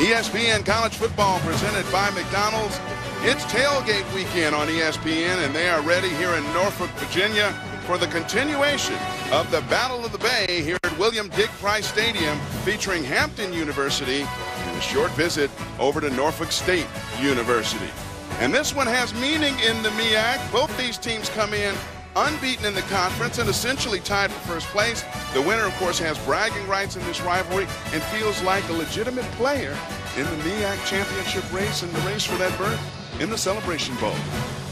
ESPN College Football presented by McDonald's. It's tailgate weekend on ESPN, and they are ready here in Norfolk, Virginia for the continuation of the Battle of the Bay here at William Dick Price Stadium, featuring Hampton University and a short visit over to Norfolk State University. And this one has meaning in the MEAC. Both these teams come in unbeaten in the conference and essentially tied for first place. The winner, of course, has bragging rights in this rivalry and feels like a legitimate player in the MEAC championship race and the race for that berth in the Celebration Bowl.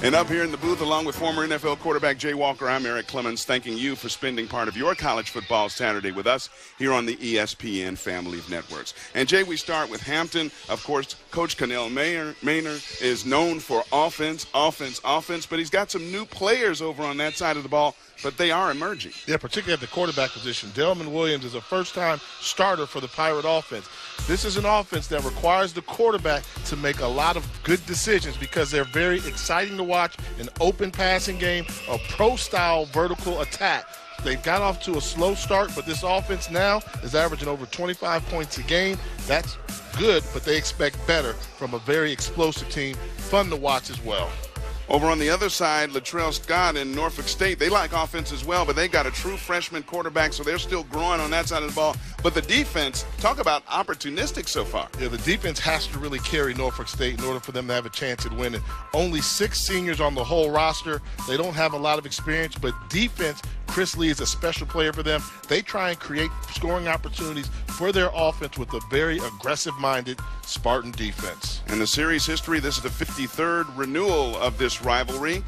And up here in the booth, along with former NFL quarterback Jay Walker, I'm Eric Clemens, thanking you for spending part of your college football Saturday with us here on the ESPN family of networks. And Jay, we start with Hampton. Of course, Coach Cannell Maynard is known for offense, but he's got some new players over on that side of the ball, but they are emerging. Yeah, particularly at the quarterback position. Delman Williams is a first-time starter for the Pirate offense. This is an offense that requires the quarterback to make a lot of good decisions because they're very exciting to watch. An open passing game, a pro-style vertical attack. They've got off to a slow start, but this offense now is averaging over 25 points a game. That's good, but they expect better from a very explosive team. Fun to watch as well. Over on the other side, Latrell Scott in Norfolk State, they like offense as well, but they got a true freshman quarterback, so they're still growing on that side of the ball. But the defense, talk about opportunistic so far. Yeah, the defense has to really carry Norfolk State in order for them to have a chance at winning. Only 6 seniors on the whole roster. They don't have a lot of experience, but defense, Chris Lee is a special player for them. They try and create scoring opportunities for their offense with a very aggressive-minded Spartan defense. In the series history, this is the 53rd renewal of this rivalry,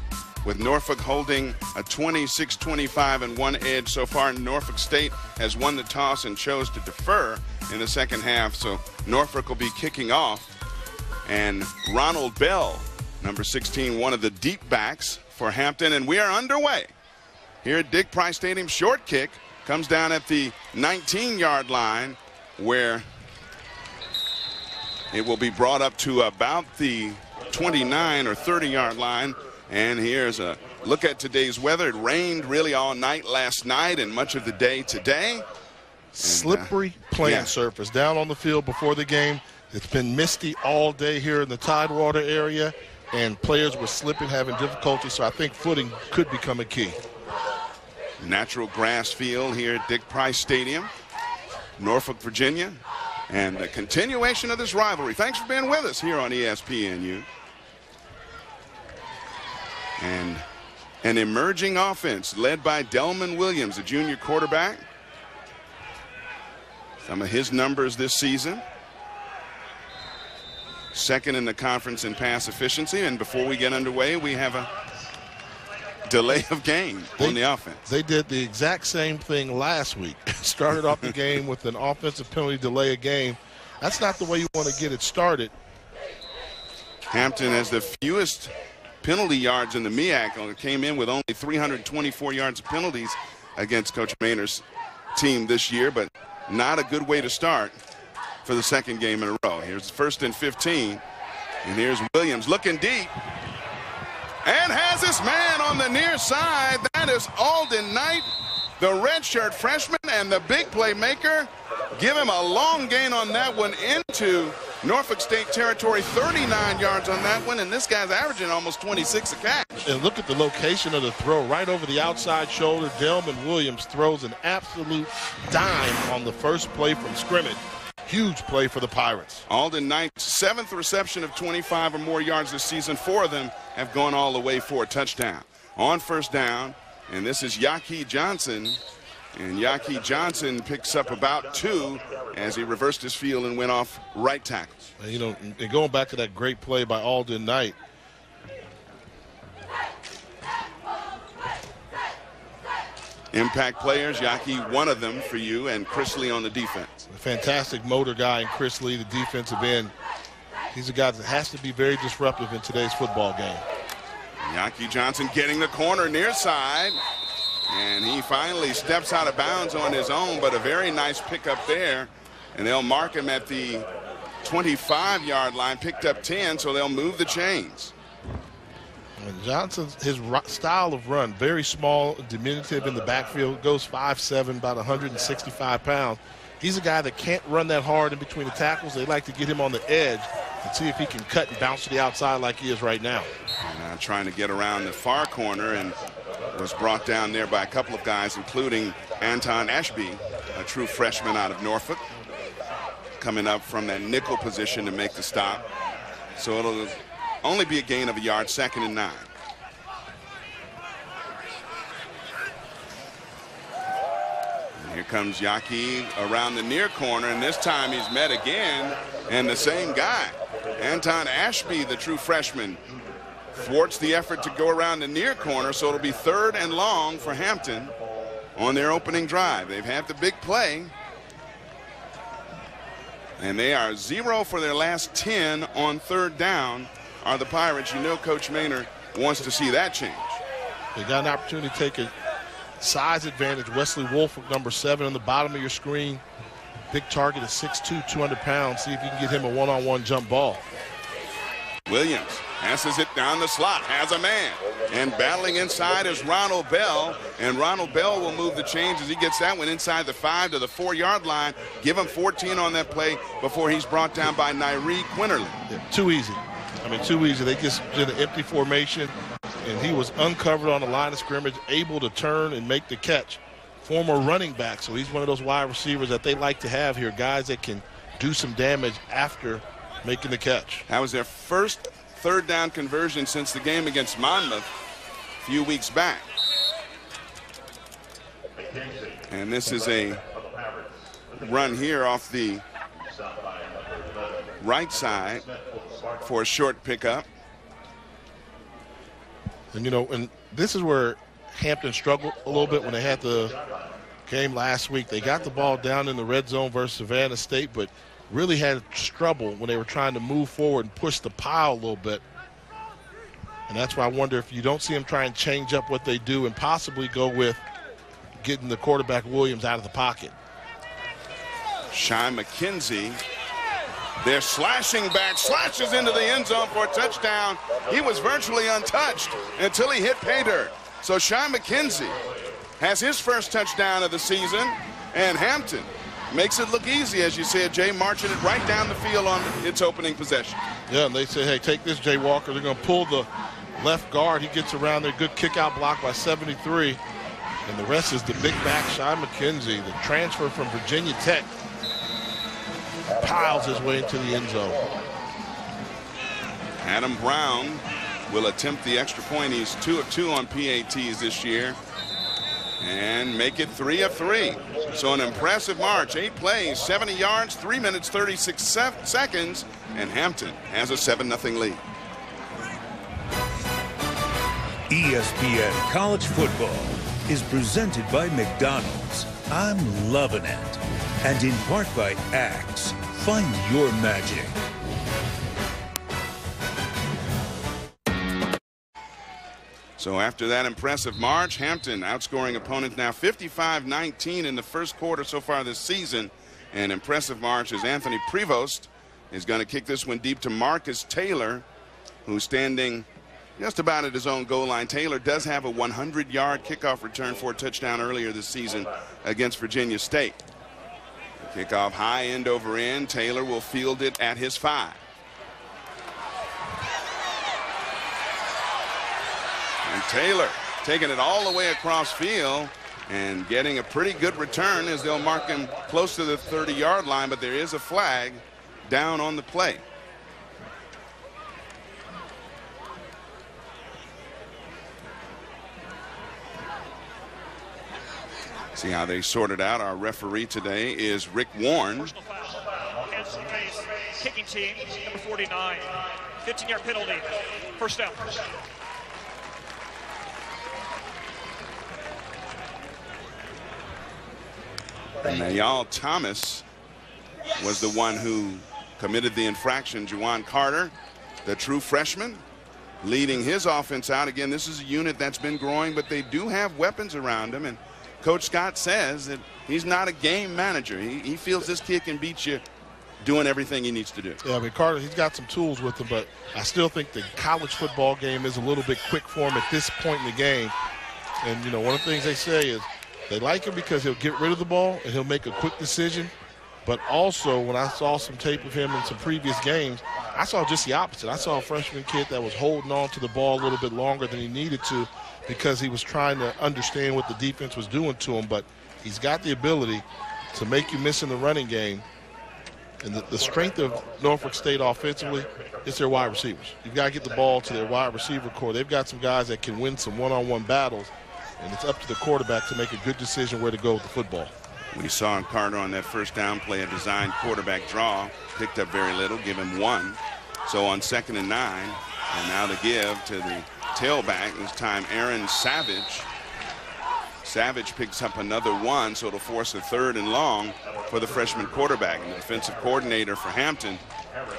with Norfolk holding a 26-25 and one edge so far. Norfolk State has won the toss and chose to defer in the second half, so Norfolk will be kicking off. And Ronald Bell, number 16, one of the deep backs for Hampton, and we are underway here at Dick Price Stadium. Short kick comes down at the 19-yard line, where it will be brought up to about the 29 or 30-yard line. And here's a look at today's weather. It rained really all night last night and much of the day today. Slippery playing surface down on the field before the game. It's been misty all day here in the Tidewater area, and players were slipping, having difficulty, so I think footing could become a key. Natural grass field here at Dick Price Stadium, Norfolk, Virginia, and the continuation of this rivalry. Thanks for being with us here on ESPNU. And an emerging offense led by Delman Williams, a junior quarterback. Some of his numbers this season. Second in the conference in pass efficiency. And before we get underway, we have a delay of game on the offense. They did the exact same thing last week. Started off the game with an offensive penalty, delay of game. That's not the way you want to get it started. Hampton has the fewest penalty yards in the MEAC. Came in with only 324 yards of penalties against Coach Maynard's team this year, but not a good way to start for the second game in a row. Here's 1st and 15, and here's Williams looking deep. And has this man on the near side. That is Alden Knight, the redshirt freshman and the big playmaker. Give him a long gain on that one into Norfolk State territory, 39 yards on that one, and this guy's averaging almost 26 a catch. And look at the location of the throw, right over the outside shoulder. Delman Williams throws an absolute dime on the first play from scrimmage. Huge play for the Pirates. Alden Knight's 7th reception of 25 or more yards this season. 4 of them have gone all the way for a touchdown. On first down, and this is Yaki Johnson. And Yaki Johnson picks up about 2 as he reversed his field and went off right tackle. You know, and going back to that great play by Alden Knight. Impact players, Yaki, one of them for you, and Chris Lee on the defense. A fantastic motor guy in Chris Lee, the defensive end. He's a guy that has to be very disruptive in today's football game. Yaki Johnson getting the corner near side, and he finally steps out of bounds on his own, but a very nice pickup there, and they'll mark him at the 25-yard line, picked up 10, so they'll move the chains. And Johnson's, his style of run, very small, diminutive in the backfield, goes 5'7", about 165 pounds. He's a guy that can't run that hard in between the tackles. They like to get him on the edge and see if he can cut and bounce to the outside like he is right now. And trying to get around the far corner and was brought down there by a couple of guys, including Anton Ashby, a true freshman out of Norfolk, coming up from that nickel position to make the stop. So it'll only be a gain of a yard, 2nd and 9. And here comes Yaki around the near corner, and this time he's met again, and the same guy. Anton Ashby, the true freshman, thwarts the effort to go around the near corner, so it'll be 3rd and long for Hampton on their opening drive. They've had the big play, and they are 0 for their last 10 on 3rd down are the Pirates. You know Coach Maynard wants to see that change. They got an opportunity to take a size advantage. Wesley Wolfolk, number 7 on the bottom of your screen. Big target is 6'2", 200 pounds. See if you can get him a one-on-one jump ball. Williams passes it down the slot, has a man, and battling inside is Ronald Bell, and Ronald Bell will move the change as he gets that one inside the 5 to the 4-yard line. Give him 14 on that play before he's brought down by Nyree Quinterly. Yeah, too easy. I mean, too easy. They just did an empty formation, and he was uncovered on the line of scrimmage, able to turn and make the catch. Former running back, so he's one of those wide receivers that they like to have here, guys that can do some damage after making the catch. That was their first 3rd down conversion since the game against Monmouth a few weeks back. And this is a run here off the right side for a short pickup. And, you know, and this is where Hampton struggled a little bit when they had the game last week. They got the ball down in the red zone versus Savannah State, but really had trouble when they were trying to move forward and push the pile a little bit. And that's why I wonder if you don't see them try and change up what they do and possibly go with getting the quarterback Williams out of the pocket. Shy McKenzie, they're slashing back, slashes into the end zone for a touchdown. He was virtually untouched until he hit pay dirt. So Shy McKenzie has his first touchdown of the season, and Hampton makes it look easy, as you said, Jay, marching it right down the field on its opening possession. Yeah, and they say, hey, take this, Jay Walker. They're going to pull the left guard. He gets around there. Good kick-out block by 73. And the rest is the big back, Shy McKenzie, the transfer from Virginia Tech. Piles his way into the end zone. Adam Brown will attempt the extra point. He's 2 of 2 on PATs this year and make it 3 of 3. So an impressive march, 8 plays, 70 yards, 3 minutes, 36 seconds, and Hampton has a 7-0 lead. ESPN College Football is presented by McDonald's. I'm loving it. And in part by Axe. Find your magic. So after that impressive march, Hampton outscoring opponents now 55-19 in the first quarter so far this season. An impressive march as Anthony Prevost is going to kick this one deep to Marcus Taylor, who's standing just about at his own goal line. Taylor does have a 100-yard kickoff return for a touchdown earlier this season against Virginia State. Kickoff high end over end. Taylor will field it at his 5. And Taylor taking it all the way across field and getting a pretty good return as they'll mark him close to the 30-yard line, but there is a flag down on the play. See how they sorted out. Our referee today is Rick Warren. Personal foul against the base kicking team, number 49. 15-yard penalty. First down. Mayal Thomas was the one who committed the infraction. Juwan Carter, the true freshman, leading his offense out. Again, this is a unit that's been growing, but they do have weapons around them. And Coach Scott says that he's not a game manager. He feels this kid can beat you doing everything he needs to do. Yeah, I mean, Carter, he's got some tools with him, but I still think the college football game is a little bit quick for him at this point in the game. And, you know, one of the things they say is they like him because he'll get rid of the ball and he'll make a quick decision. But also, when I saw some tape of him in some previous games, I saw just the opposite. I saw a freshman kid that was holding on to the ball a little bit longer than he needed to because he was trying to understand what the defense was doing to him. But he's got the ability to make you miss in the running game. And the strength of Norfolk State offensively is their wide receivers. You've got to get the ball to their wide receiver core. They've got some guys that can win some one-on-one battles, and it's up to the quarterback to make a good decision where to go with the football. We saw Carter on that first down play, a designed quarterback draw, picked up very little, give him 1. So on 2nd and 9, and now the give to the tailback, this time Aaron Savage. Savage picks up another 1, so it'll force a 3rd and long for the freshman quarterback. And the defensive coordinator for Hampton,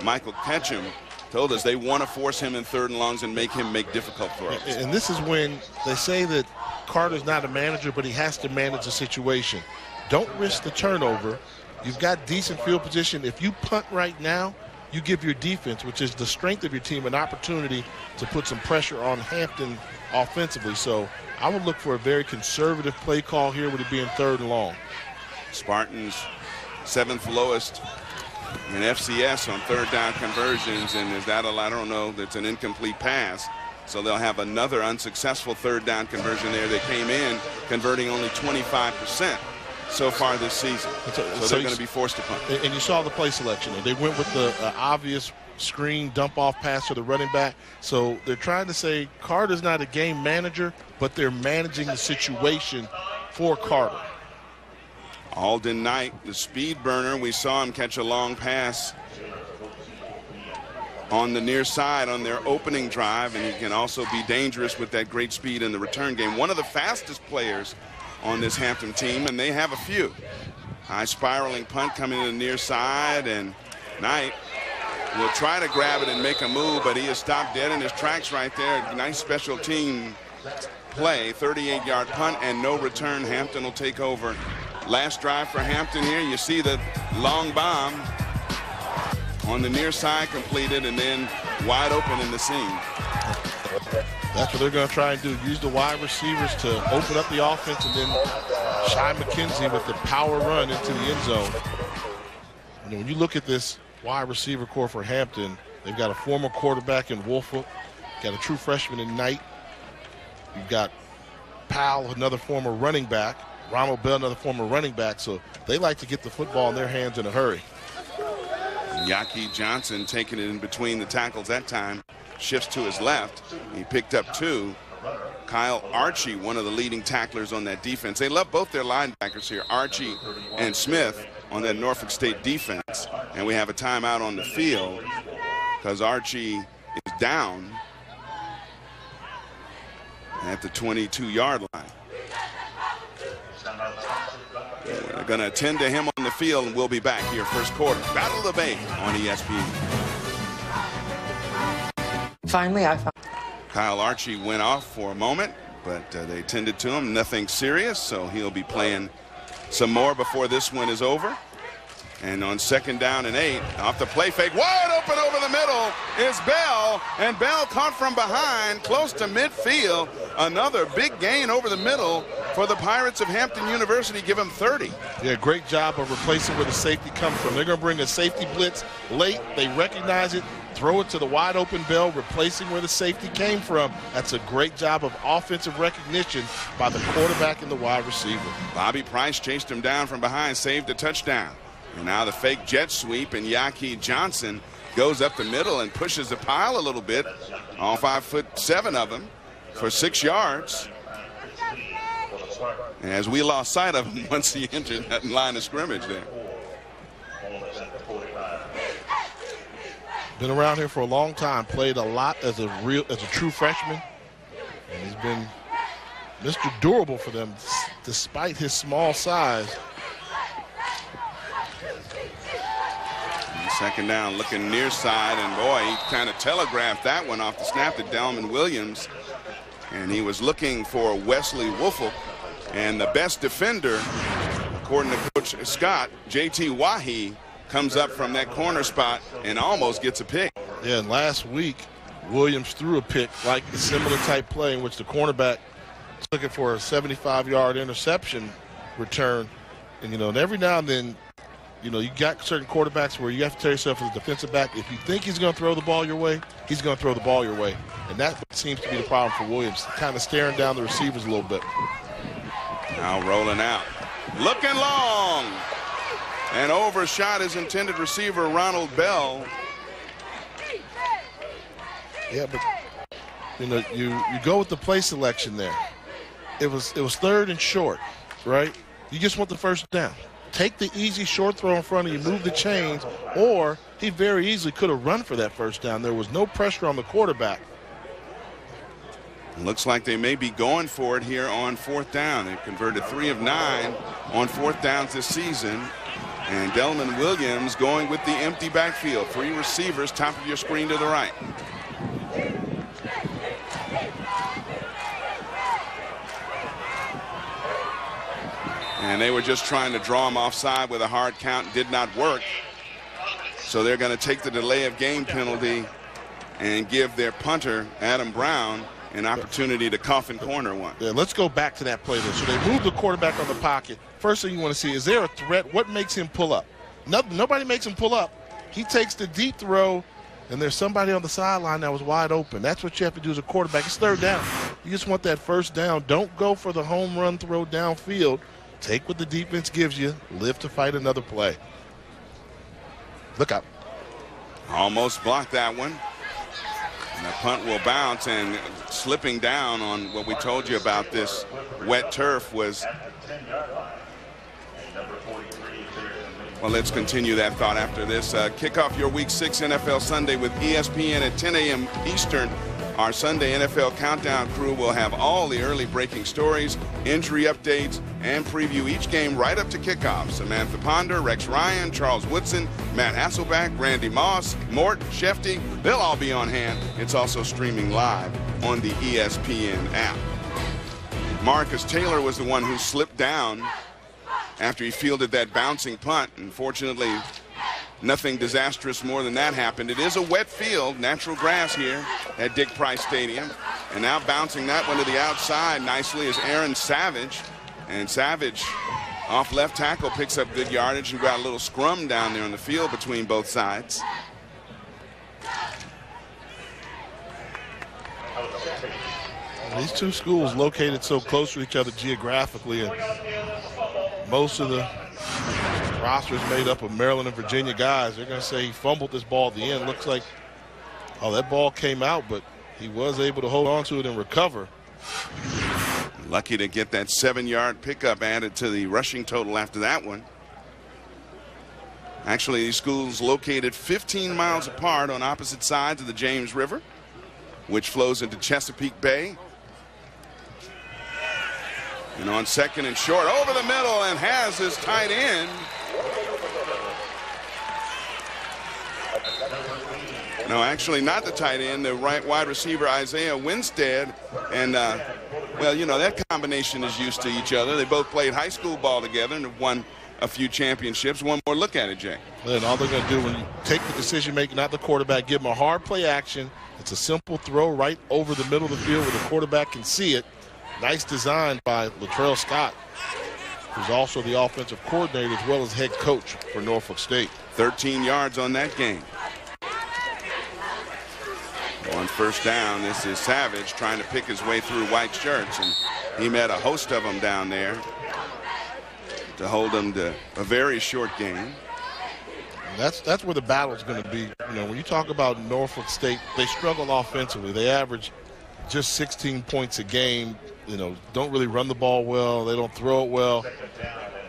Michael Ketchum, told us they want to force him in 3rd and longs and make him make difficult throws. And this is when they say that Carter's not a manager, but he has to manage the situation. Don't risk the turnover. You've got decent field position. If you punt right now, you give your defense, which is the strength of your team, an opportunity to put some pressure on Hampton offensively. So I would look for a very conservative play call here with it being 3rd and long. Spartans 7th lowest in FCS on 3rd down conversions, and is that I don't know, that's an incomplete pass. So they'll have another unsuccessful 3rd down conversion there. They came in converting only 25% so far this season. So they're going to be forced to punt. And you saw the play selection. They went with the obvious screen dump-off pass to the running back. So they're trying to say Carter's not a game manager, but they're managing the situation for Carter. Alden Knight, the speed burner. We saw him catch a long pass on the near side on their opening drive, and he can also be dangerous with that great speed in the return game. One of the fastest players on this Hampton team, and they have a few. High spiraling punt coming to the near side, and Knight will try to grab it and make a move, but he is stopped dead in his tracks right there. Nice special team play, 38-yard punt and no return. Hampton will take over. Last drive for Hampton here. You see the long bomb on the near side completed, and then wide open in the seam. That's what they're going to try and do. Use the wide receivers to open up the offense, and then Shy McKenzie with the power run into the end zone. And when you look at this wide receiver core for Hampton, they've got a former quarterback in Norfolk, got a true freshman in Knight. You've got Powell, another former running back. Ronald Bell, another former running back. So they like to get the football in their hands in a hurry. Yaki Johnson taking it in between the tackles that time. Shifts to his left. He picked up 2. Kyle Archie, one of the leading tacklers on that defense. They love both their linebackers here, Archie and Smith, on that Norfolk State defense. And we have a timeout on the field because Archie is down at the 22-yard line. They're going to attend to him on the field, and we'll be back here first quarter. Battle of the Bay on ESPN. Finally, I found. Kyle Archie went off for a moment, but they tended to him. Nothing serious, so he'll be playing some more before this one is over. And on 2nd down and 8, off the play fake, wide open over the middle is Bell, and Bell caught from behind, close to midfield. Another big gain over the middle for the Pirates of Hampton University. Give him 30. Yeah, great job of replacing where the safety comes from. They're going to bring a safety blitz late. They recognize it, throw it to the wide open Bell, replacing where the safety came from. That's a great job of offensive recognition by the quarterback and the wide receiver. Bobby Price chased him down from behind, saved a touchdown. And now the fake jet sweep, and Yaki Johnson goes up the middle and pushes the pile a little bit. All 5'7" of him for 6 yards. As we lost sight of him once he entered that line of scrimmage there. Been around here for a long time, played a lot as a true freshman. And he's been Mr. Durable for them despite his small size. 2nd down, looking near side, and boy, he kind of telegraphed that one off the snap to Delman Williams. And he was looking for Wesley Woolfolk, and the best defender, according to Coach Scott, J.T. Wahi, comes up from that corner spot and almost gets a pick. Yeah, and last week, Williams threw a pick, like a similar type play in which the cornerback was looking for a 75-yard interception return. And, you know, and every now and then You know, you got certain quarterbacks where you have to tell yourself as a defensive back, if you think he's going to throw the ball your way, he's going to throw the ball your way. And that seems to be the problem for Williams, kind of staring down the receivers a little bit. Now rolling out. Looking long. And overshot his intended receiver, Ronald Bell. Yeah, but, you know, you go with the play selection there. It was 3rd and short, right? You just want the first down. Take the easy short throw in front of you, move the chains, or he very easily could have run for that first down. There was no pressure on the quarterback. Looks like they may be going for it here on 4th down. They've converted 3 of 9 on 4th downs this season. And Delman Williams going with the empty backfield. 3 receivers, top of your screen to the right. And they were just trying to draw him offside with a hard count. Did not work. So they're going to take the delay of game penalty and give their punter, Adam Brown, an opportunity to coffin corner one. Yeah, let's go back to that play there. So they move the quarterback on the pocket. First thing you want to see, is there a threat? What makes him pull up? Nobody makes him pull up. He takes the deep throw, and there's somebody on the sideline that was wide open. That's what you have to do as a quarterback. It's 3rd down. You just want that first down. Don't go for the home run throw downfield. Take what the defense gives you. Live to fight another play. Look out. Almost blocked that one. And the punt will bounce, and slipping down on what we told you about this wet turf was. Well, let's continue that thought after this. Kick off your Week 6 NFL Sunday with ESPN at 10 a.m. Eastern. Our Sunday NFL Countdown crew will have all the early breaking stories, injury updates, and preview each game right up to kickoff. Samantha Ponder, Rex Ryan, Charles Woodson, Matt Hasselback, Randy Moss, Mort, Shefty, they'll all be on hand. It's also streaming live on the ESPN app. Marcus Taylor was the one who slipped down after he fielded that bouncing punt. Unfortunately, nothing disastrous more than that happened. It is a wet field, natural grass here at Dick Price Stadium. And now bouncing that one to the outside nicely is Aaron Savage. And Savage, off left tackle, picks up good yardage and got a little scrum down there on the field between both sides. These two schools located so close to each other geographically, and most of the roster is made up of Maryland and Virginia guys. They're going to say he fumbled this ball at the end. Looks like, oh, that ball came out, but he was able to hold on to it and recover. Lucky to get that 7-yard pickup added to the rushing total after that one. Actually, these schools located 15 miles apart on opposite sides of the James River, which flows into Chesapeake Bay. And on 2nd and short, over the middle, and has his tight end. No, actually not the tight end, the right wide receiver Isaiah Winstead. And, well, you know, that combination is used to each other. They both played high school ball together and have won a few championships. One more look at it, Jay. And all they're going to do when you take the decision making, not the quarterback, give them a hard play action. It's a simple throw right over the middle of the field where the quarterback can see it. Nice design by Latrell Scott, who's also the offensive coordinator as well as head coach for Norfolk State. 13 yards on that game. On 1st down, this is Savage trying to pick his way through white shirts, and he met a host of them down there to hold them to a very short game. That's where the battle's going to be. You know, when you talk about Norfolk State, they struggle offensively. They average just 16 points a game. You know, don't really run the ball well. They don't throw it well.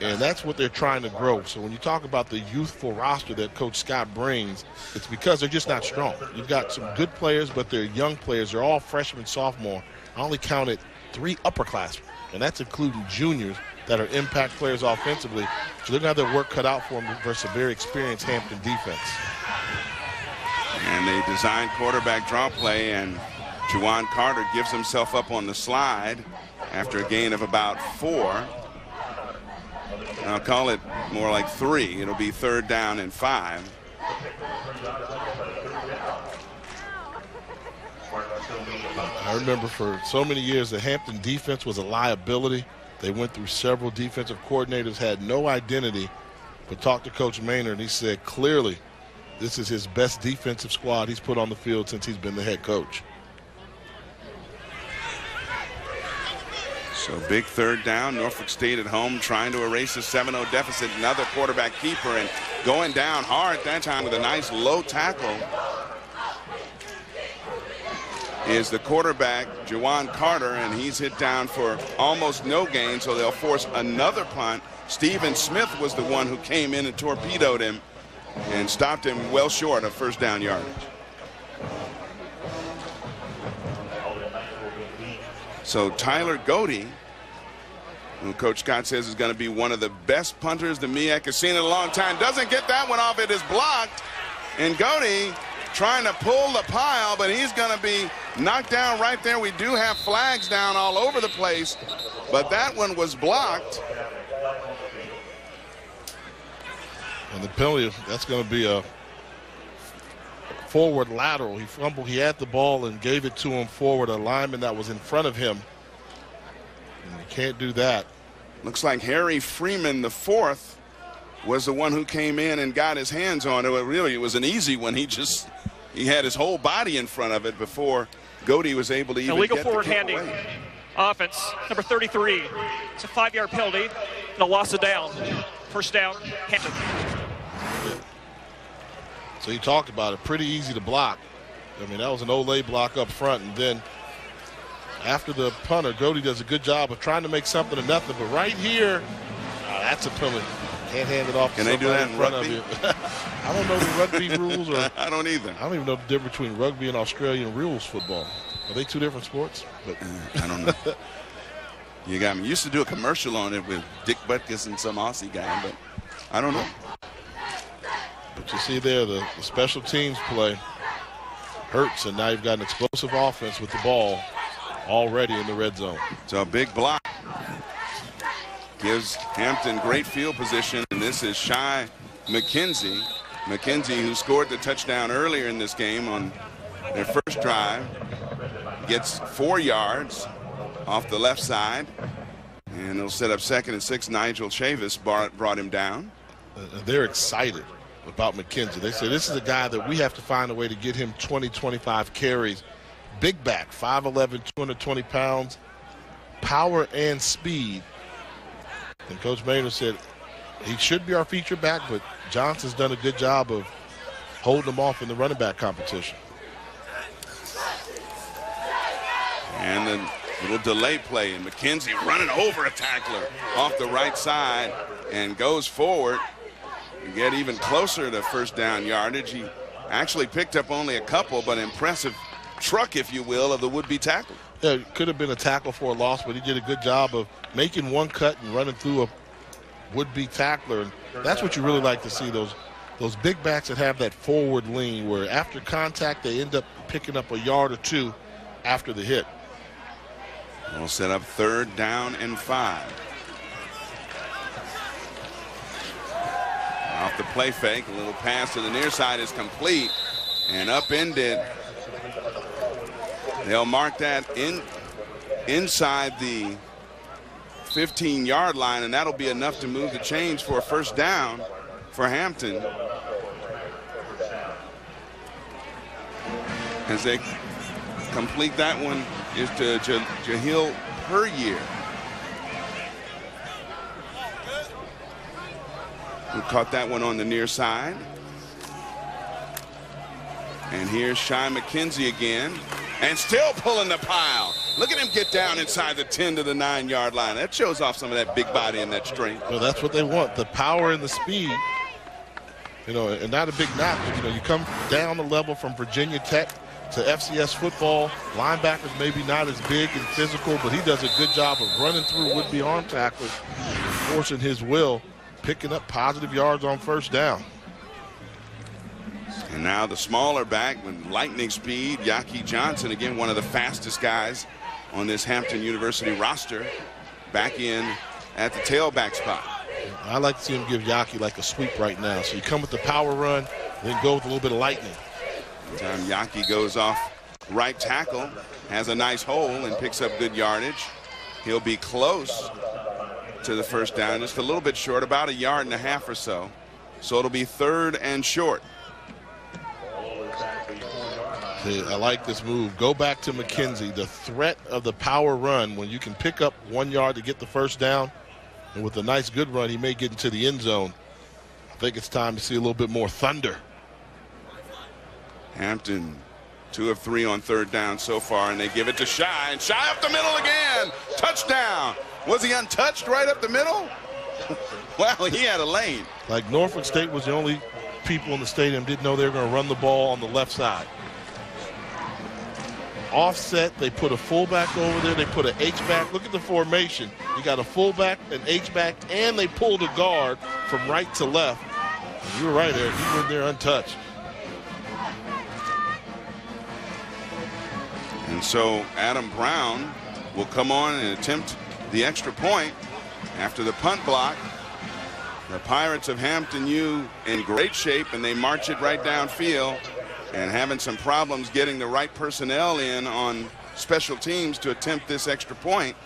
And that's what they're trying to grow. So when you talk about the youthful roster that Coach Scott brings, it's because they're just not strong. You've got some good players, but they're young players. They're all freshmen, sophomore. I only counted 3 upperclassmen, and that's including juniors that are impact players offensively. So they're going to have their work cut out for them versus a very experienced Hampton defense. And they design quarterback draw play, and Juwan Carter gives himself up on the slide after a gain of about 4. I'll call it more like 3. It'll be 3rd down and 5. I remember for so many years the Hampton defense was a liability. They went through several defensive coordinators, had no identity. but talked to Coach Maynard, and he said clearly this is his best defensive squad he's put on the field since he's been the head coach. So big third down. Norfolk State at home trying to erase a 7-0 deficit. Another quarterback keeper and going down hard that time with a nice low tackle is the quarterback, Juwan Carter, and he's hit down for almost no gain, so they'll force another punt. Steven Smith was the one who came in and torpedoed him and stopped him well short of first down yardage. So Tyler Godey, who Coach Scott says is going to be one of the best punters the MEAC has seen in a long time, doesn't get that one off. It is blocked. And Godey trying to pull the pile, but he's going to be knocked down right there. We do have flags down all over the place, but that one was blocked. And the penalty, that's going to be a forward lateral. He fumbled. He had the ball and gave it to him forward, a lineman that was in front of him. And you can't do that. Looks like Harry Freeman, the fourth, was the one who came in and got his hands on it. Really, it was an easy one. He had his whole body in front of it before Godey was able to even illegal get forward the kick handing. away. Offense, number 33. It's a 5-yard penalty and a loss of down. First down, Hampton. So you talked about it, pretty easy to block. I mean, that was an Olay block up front, and then after the punter, Godey does a good job of trying to make something of nothing, but right here, that's a penalty. Can't hand it off to somebody in front of you. I don't know the rugby rules. Or I don't either. I don't even know the difference between rugby and Australian rules football. Are they two different sports? But I don't know. You got me. Used to do a commercial on it with Dick Butkus and some Aussie guy, but I don't know. But you see there, the special teams play hurts, and now you've got an explosive offense with the ball already in the red zone. So a big block gives Hampton great field position, and this is Shy McKenzie. McKenzie, who scored the touchdown earlier in this game on their first drive, gets 4 yards off the left side, and they'll set up 2nd and 6. Nigel Chavis brought him down. They're excited about McKenzie. They say this is a guy that we have to find a way to get him 20-25 carries. Big back, 5'11", 220 pounds, power and speed. And Coach Maynard said he should be our feature back, but Johnson's done a good job of holding him off in the running back competition. And then little delay play, and McKenzie running over a tackler off the right side and goes forward to get even closer to first down yardage. He actually picked up only a couple, but impressive truck, if you will, of the would-be tackle. Yeah, it could have been a tackle for a loss, but he did a good job of making one cut and running through a would-be tackler. And that's what you really like to see, those big backs that have that forward lean where after contact they end up picking up a yard or two after the hit. We'll set up 3rd down and 5. Off the play fake, a little pass to the near side is complete and upended. They'll mark that inside the 15-yard line, and that'll be enough to move the chains for a first down for Hampton. As they complete that one is to Jahil Puryear, who caught that one on the near side. And here's Shy McKenzie again, and still pulling the pile. Look at him get down inside the 10 to the 9-yard line. That shows off some of that big body and that strength. Well, that's what they want, the power and the speed. You know, and not a big knock, but, you know, you come down the level from Virginia Tech to FCS football. Linebackers maybe not as big and physical, but he does a good job of running through would-be arm tacklers, forcing his will, picking up positive yards on first down. And now the smaller back with lightning speed, Yaki Johnson, again one of the fastest guys on this Hampton University roster, back in at the tailback spot. I like to see him give Yaki like a sweep right now. So you come with the power run, then go with a little bit of lightning. Time Yaki goes off right tackle, has a nice hole and picks up good yardage. He'll be close to the first down, just a little bit short, about 1.5 yards or so. So it'll be 3rd and short. I like this move. Go back to McKenzie. The threat of the power run, when you can pick up 1 yard to get the first down, and with a nice good run, he may get into the end zone. I think it's time to see a little bit more thunder. Hampton 2 of 3 on 3rd down so far, and they give it to Shy, and Shy up the middle again. Touchdown. Was he untouched right up the middle? Well, he had a lane. Like Norfolk State was the only people in the stadium didn't know they were going to run the ball on the left side. Offset, they put a fullback over there, they put an H-back. Look at the formation. You got a fullback, an H-back, and they pulled a guard from right to left. And you were right, Eric. He went there untouched. And so Adam Brown will come on and attempt the extra point after the punt block. The Pirates of Hampton U in great shape, and they march it right downfield, and having some problems getting the right personnel in on special teams to attempt this extra point.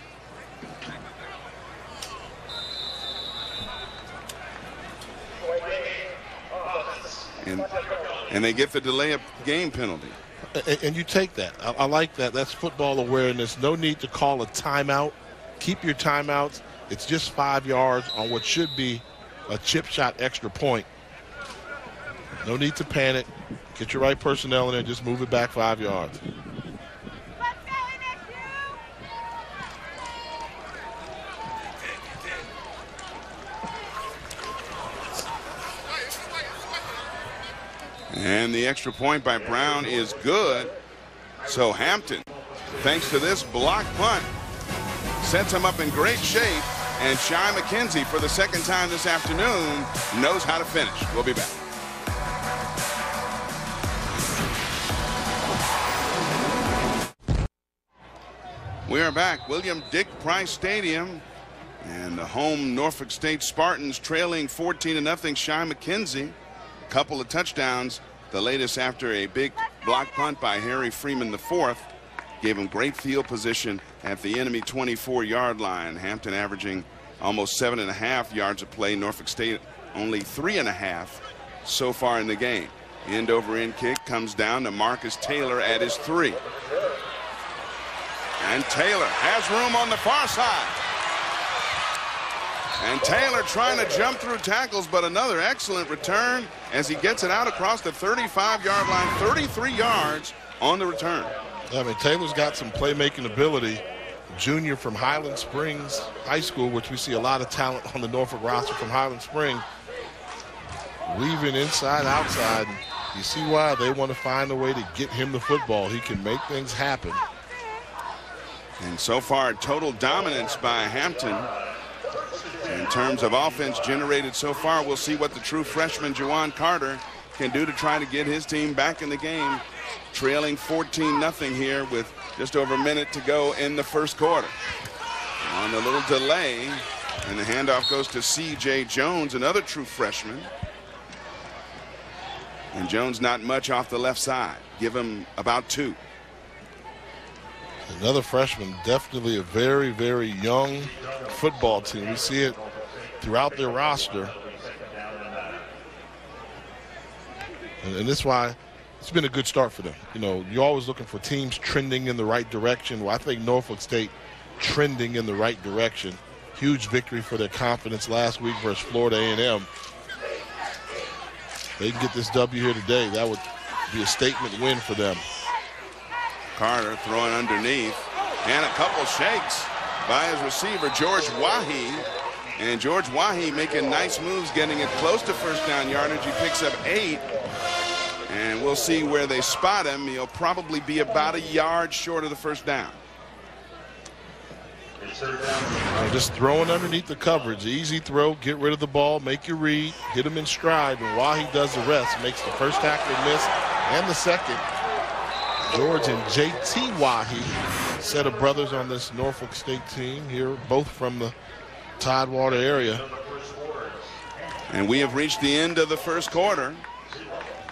And they get the delay of game penalty. And you take that. I like that. That's football awareness. No need to call a timeout. Keep your timeouts. It's just 5 yards on what should be a chip shot extra point. No need to panic. Get your right personnel in there. Just move it back 5 yards. And the extra point by Brown is good. So Hampton, thanks to this block punt, sets him up in great shape. And Shy McKenzie, for the 2nd time this afternoon, knows how to finish. We'll be back. We are back. William Dick Price Stadium. And the home Norfolk State Spartans trailing 14-0. Shy McKenzie. Couple of touchdowns, the latest after a big block punt by Harry Freeman IV. Gave him great field position at the enemy 24-yard line. Hampton averaging almost 7.5 yards a play. Norfolk State only 3.5 so far in the game. End over end kick comes down to Marcus Taylor at his 3. And Taylor has room on the far side. And Taylor trying to jump through tackles, but another excellent return as he gets it out across the 35-yard line, 33 yards on the return. I mean, Taylor's got some playmaking ability. Junior from Highland Springs High School, which we see a lot of talent on the Norfolk roster from Highland Springs. Weaving inside, outside. And you see why they want to find a way to get him the football. He can make things happen. And so far, total dominance by Hampton. In terms of offense generated so far, we'll see what the true freshman Juwan Carter can do to try to get his team back in the game. Trailing 14-0 here with just over a minute to go in the first quarter. On a little delay, and the handoff goes to C.J. Jones, another true freshman. And Jones not much off the left side. Give him about 2. Another freshman, definitely a very, very young football team. We see it throughout their roster. And this is why it's been a good start for them. You know, you're always looking for teams trending in the right direction. Well, I think Norfolk State trending in the right direction. Huge victory for their confidence last week versus Florida A&M. They can get this W here today. That would be a statement win for them. Carter throwing underneath, and a couple shakes by his receiver, George Wahi. And George Wahi making nice moves, getting it close to first down yardage. He picks up 8. And we'll see where they spot him. He'll probably be about a yard short of the first down. Just throwing underneath the coverage. Easy throw, get rid of the ball, make your read, hit him in stride. And Wahi does the rest, makes the first tackle miss and the second. George and J.T. Wahi, set of brothers on this Norfolk State team here, both from the Tidewater area. And we have reached the end of the first quarter.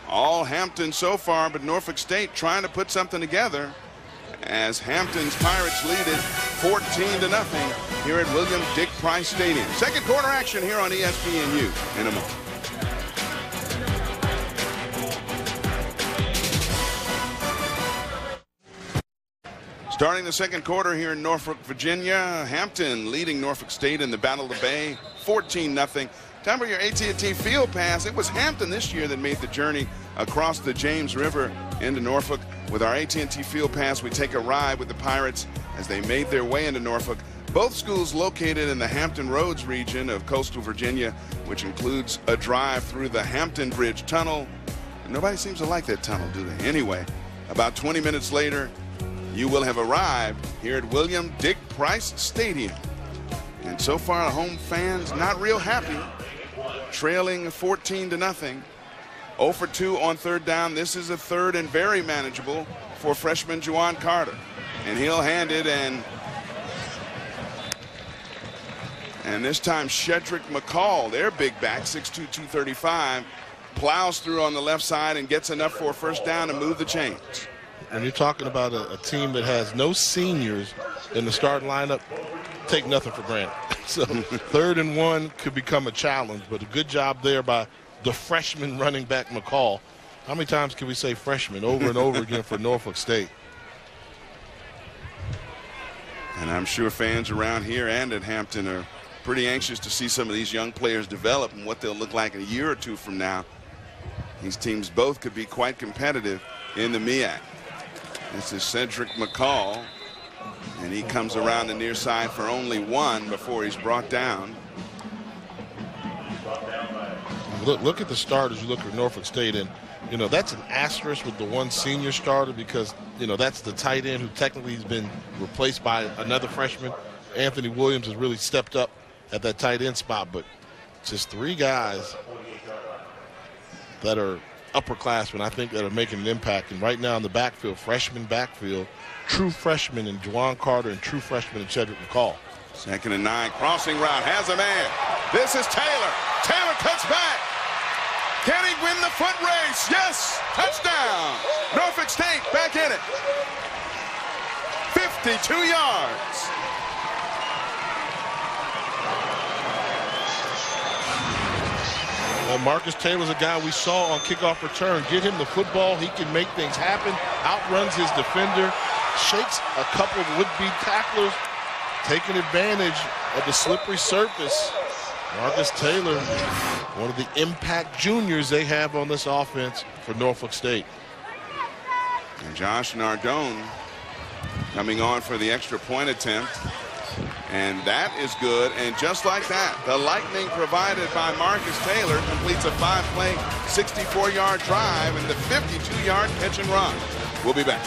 All Hampton so far, but Norfolk State trying to put something together as Hampton's Pirates lead it 14-0 here at William Dick Price Stadium. Second quarter action here on ESPNU in a moment. Starting the second quarter here in Norfolk, Virginia, Hampton leading Norfolk State in the Battle of the Bay, 14-0. Time for your AT&T Field Pass. It was Hampton this year that made the journey across the James River into Norfolk. With our AT&T Field Pass, we take a ride with the Pirates as they made their way into Norfolk. Both schools located in the Hampton Roads region of coastal Virginia, which includes a drive through the Hampton Bridge Tunnel. Nobody seems to like that tunnel, do they? Anyway, about 20 minutes later, you will have arrived here at William Dick Price Stadium. And so far, home fans not real happy, trailing 14-0. 0 for 2 on third down. This is a third and very manageable for freshman Juwan Carter. And he'll hand it, and this time Shedrick McCall, their big back, 6'2", 235, plows through on the left side and gets enough for a first down to move the chains. When you're talking about a team that has no seniors in the starting lineup, take nothing for granted. So 3rd and 1 could become a challenge, but a good job there by the freshman running back McCall. How many times can we say freshman over and over again for Norfolk State? And I'm sure fans around here and at Hampton are pretty anxious to see some of these young players develop and what they'll look like a year or two from now. These teams both could be quite competitive in the MEAC. This is Cedric McCall, and he comes around the near side for only 1 before he's brought down. Look at the starters. You look at Norfolk State, and you know that's an asterisk with the one senior starter because you know that's the tight end who technically has been replaced by another freshman. Anthony Williams has really stepped up at that tight end spot, but just 3 guys that are upperclassmen, I think, that are making an impact. And right now in the backfield, freshman backfield, true freshman in Juwan Carter and true freshman in Cedric McCall. 2nd and 9, crossing route, has a man. This is Taylor. Taylor cuts back. Can he win the foot race? Yes! Touchdown! Norfolk State back in it. 52 yards. Well, Marcus Taylor's a guy we saw on kickoff return. Get him the football, he can make things happen. Outruns his defender, shakes a couple of would-be tacklers, taking advantage of the slippery surface. Marcus Taylor, one of the impact juniors they have on this offense for Norfolk State. And Josh Nardone coming on for the extra point attempt. And that is good. And just like that, the lightning provided by Marcus Taylor completes a 5-play, 64-yard drive and the 52-yard catch and run. We'll be back.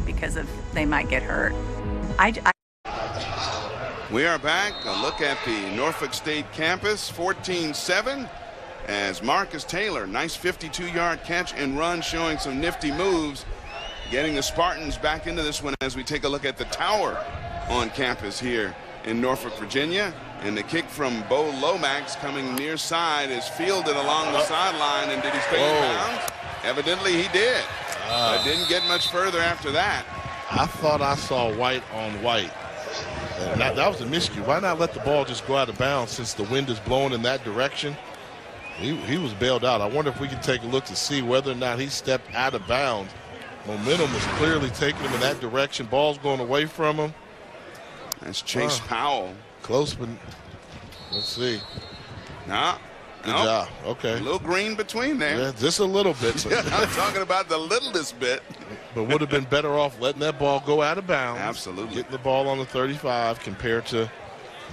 Because they might get hurt. We are back. A look at the Norfolk State campus, 14-7, as Marcus Taylor, nice 52-yard catch and run, showing some nifty moves, getting the Spartans back into this one as we take a look at the tower on campus here in Norfolk, Virginia. And the kick from Bo Lomax coming near side is fielded along the sideline. And did he stay in bounds? Evidently he did. But didn't get much further after that. I thought I saw white on white. That was a miscue. Why not let the ball just go out of bounds since the wind is blowing in that direction? He was bailed out. I wonder if we can take a look to see whether or not he stepped out of bounds. Momentum was clearly taking him in that direction. Ball's going away from him. That's Chase Powell. Close, but let's see. Nah. Good job. Okay. A little green between there. Yeah, just a little bit. Yeah, I'm talking about the littlest bit. But would have been better off letting that ball go out of bounds. Absolutely. Getting the ball on the 35 compared to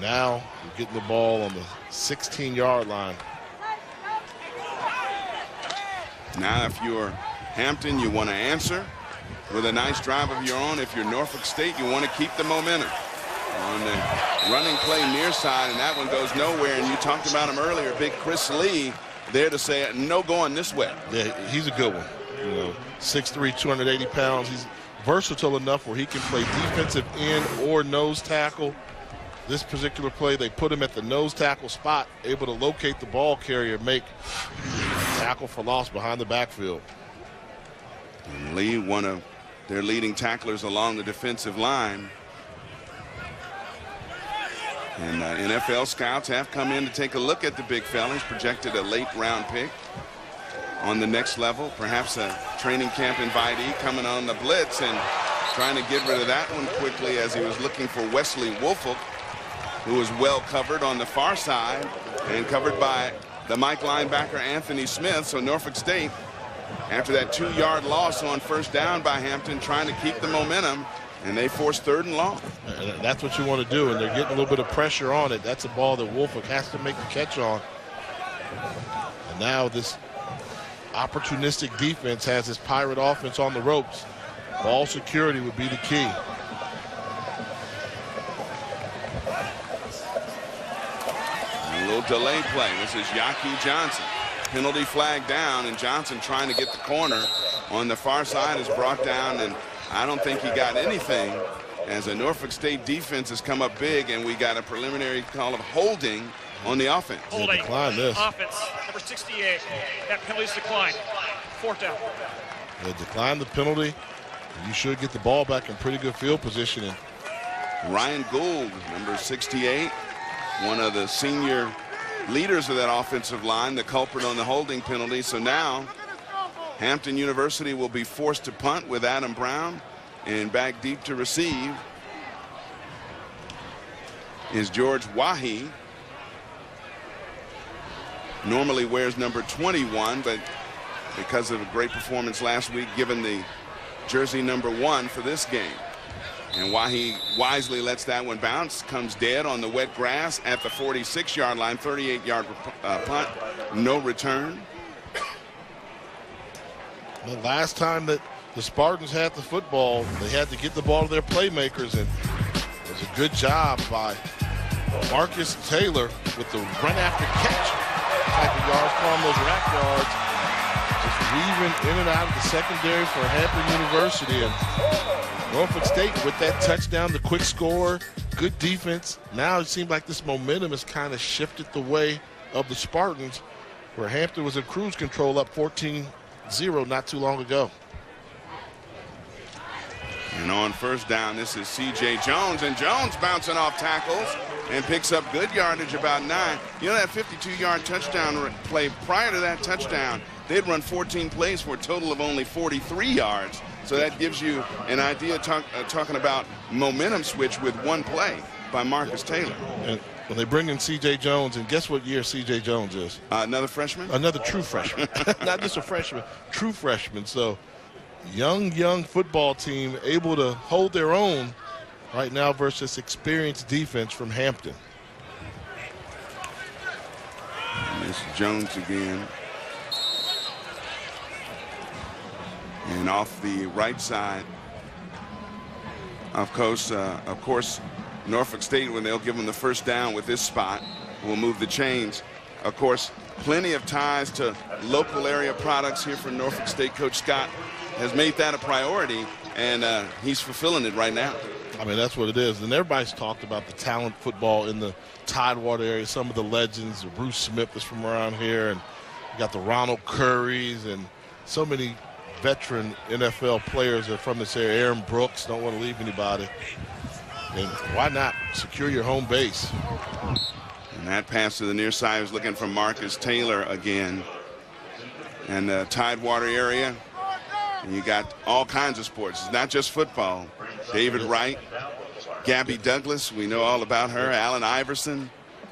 now getting the ball on the 16-yard line. Now if you're Hampton, you want to answer with a nice drive of your own. If you're Norfolk State, you want to keep the momentum. On the running play near side, and that one goes nowhere. And you talked about him earlier, big Chris Lee there to say no going this way. Yeah, he's a good one. You know, 6'3", 280 pounds. He's versatile enough where he can play defensive end or nose tackle. This particular play, they put him at the nose tackle spot, able to locate the ball carrier, make tackle for loss behind the backfield. And Lee, one of their leading tacklers along the defensive line. And NFL scouts have come in to take a look at the big fella. He's projected a late round pick. on the next level. Perhaps a training camp invitee coming on the blitz and trying to get rid of that one quickly as he was looking for Wesley Norfolk, who was well covered on the far side and covered by the Mike linebacker Anthony Smith. So Norfolk State, after that 2-yard loss on first down by Hampton, trying to keep the momentum, and they forced 3rd and long. And that's what you want to do, and they're getting a little bit of pressure on it. That's a ball that Norfolk has to make the catch on. And now this opportunistic defense has this Pirate offense on the ropes. Ball security would be the key. A little delay play. This is Yaki Johnson. Penalty flag down, and Johnson trying to get the corner on the far side is brought down, and I don't think he got anything as the Norfolk State defense has come up big, and we got a preliminary call of holding on the offense. Holding. Decline this. Offense, number 68. That penalty's declined. 4th down. They decline the penalty. You should get the ball back in pretty good field position. And Ryan Gould, number 68, one of the senior leaders of that offensive line, the culprit on the holding penalty. So now Hampton University will be forced to punt with Adam Brown, and back deep to receive is George Wahi. Normally wears number 21, but because of a great performance last week, given the jersey number 1 for this game. And Wahi wisely lets that one bounce, comes dead on the wet grass at the 46-yard line, 38-yard punt, no return. The last time that the Spartans had the football, they had to get the ball to their playmakers, and it was a good job by Marcus Taylor with the run after catch type of yards, from those rack yards, just weaving in and out of the secondary for Hampton University. And Norfolk State with that touchdown, the quick score, good defense. Now it seems like this momentum has kind of shifted the way of the Spartans, where Hampton was in cruise control up 14-0 not too long ago. And on first down, this is C.J. Jones, and Jones bouncing off tackles and picks up good yardage, about 9. You know, that 52-yard touchdown play, prior to that touchdown, they'd run 14 plays for a total of only 43 yards. So that gives you an idea, talking about momentum switch with one play by Marcus Taylor. And when they bring in C.J. Jones, and guess what year C.J. Jones is? Another freshman? Another true freshman. Not just a freshman, true freshman. So young football team able to hold their own right now versus experienced defense from Hampton. And this Jones again. And off the right side, of course, Norfolk State, when they'll give them the first down with this spot, will move the chains. Of course, plenty of ties to local area products here from Norfolk State. Coach Scott has made that a priority, and he's fulfilling it right now. I mean, that's what it is. And everybody's talked about the talent football in the Tidewater area. Some of the legends, Bruce Smith is from around here, and you got the Ronald Currys, and so many veteran NFL players are from this area. Aaron Brooks, don't want to leave anybody. And why not secure your home base? And that pass to the near side was looking for Marcus Taylor again. And the Tidewater area, and you got all kinds of sports. It's not just football. David Wright, Gabby Douglas, we know all about her. Allen Iverson,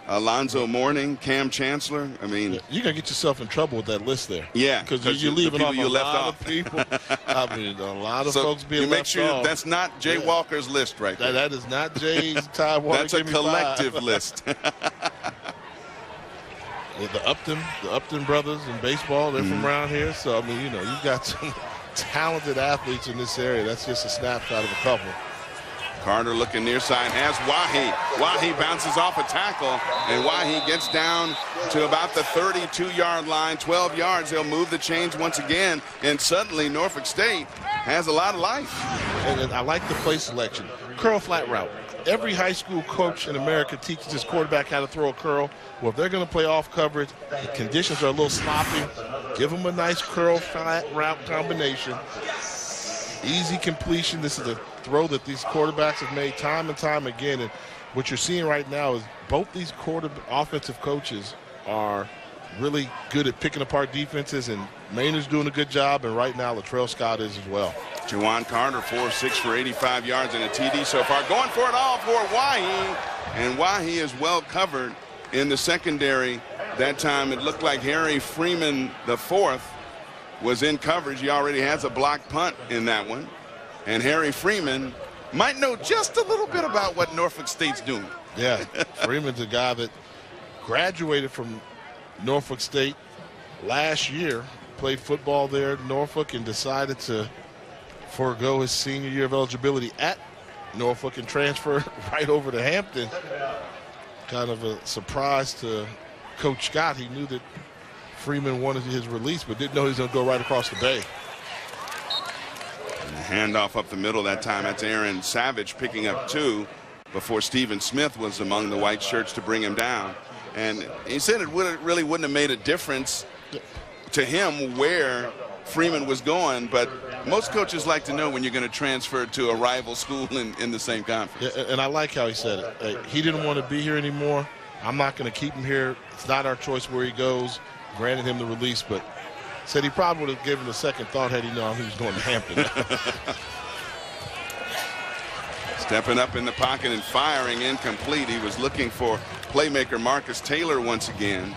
Alonzo Mourning, Cam Chancellor. I mean, you're going to get yourself in trouble with that list there. Yeah. Because you're leaving off a lot of people. I mean, a lot of folks being left off. You make sure that's not Jay Walker's list right there. That is not Jay's Tidewater. That's a collective list. The Upton brothers in baseball, they're from around here. So, I mean, you know, you've got some talented athletes in this area. That's just a snapshot of a couple. Carter looking near side, has Wahi. Wahi bounces off a tackle, and Wahi gets down to about the 32-yard line, 12 yards. They'll move the chains once again, and suddenly Norfolk State has a lot of life. And I like the play selection. Curl flat route. Every high school coach in America teaches his quarterback how to throw a curl. Well, if they're going to play off coverage, the conditions are a little sloppy, give them a nice curl flat route combination. Easy completion. This is a throw that these quarterbacks have made time and time again. And what you're seeing right now is both these offensive coaches are really good at picking apart defenses, and Maynard's doing a good job, and right now Latrell Scott is as well. Juwan Carter, 4 of 6 for 85 yards and a TD so far. Going for it all for Wahi, and Wahi is well covered in the secondary. That time it looked like Harry Freeman, the fourth, was in coverage. He already has a blocked punt in that one. And Harry Freeman might know just a little bit about what Norfolk State's doing. Yeah, Freeman's a guy that graduated from Norfolk State last year, played football there at Norfolk, and decided to forego his senior year of eligibility at Norfolk and transfer right over to Hampton. Kind of a surprise to Coach Scott. He knew that Freeman wanted his release, but didn't know he was going to go right across the bay. And the handoff up the middle that time. That's Aaron Savage picking up 2 before Stephen Smith was among the white shirts to bring him down. And he said it really wouldn't have made a difference to him where Freeman was going, but most coaches like to know when you're going to transfer to a rival school in the same conference. Yeah, and I like how he said it. He didn't want to be here anymore. I'm not going to keep him here. It's not our choice where he goes. Granted him the release, but said he probably would have given a second thought had he known he was going to Hampton. Stepping up in the pocket and firing, incomplete. He was looking for playmaker Marcus Taylor once again.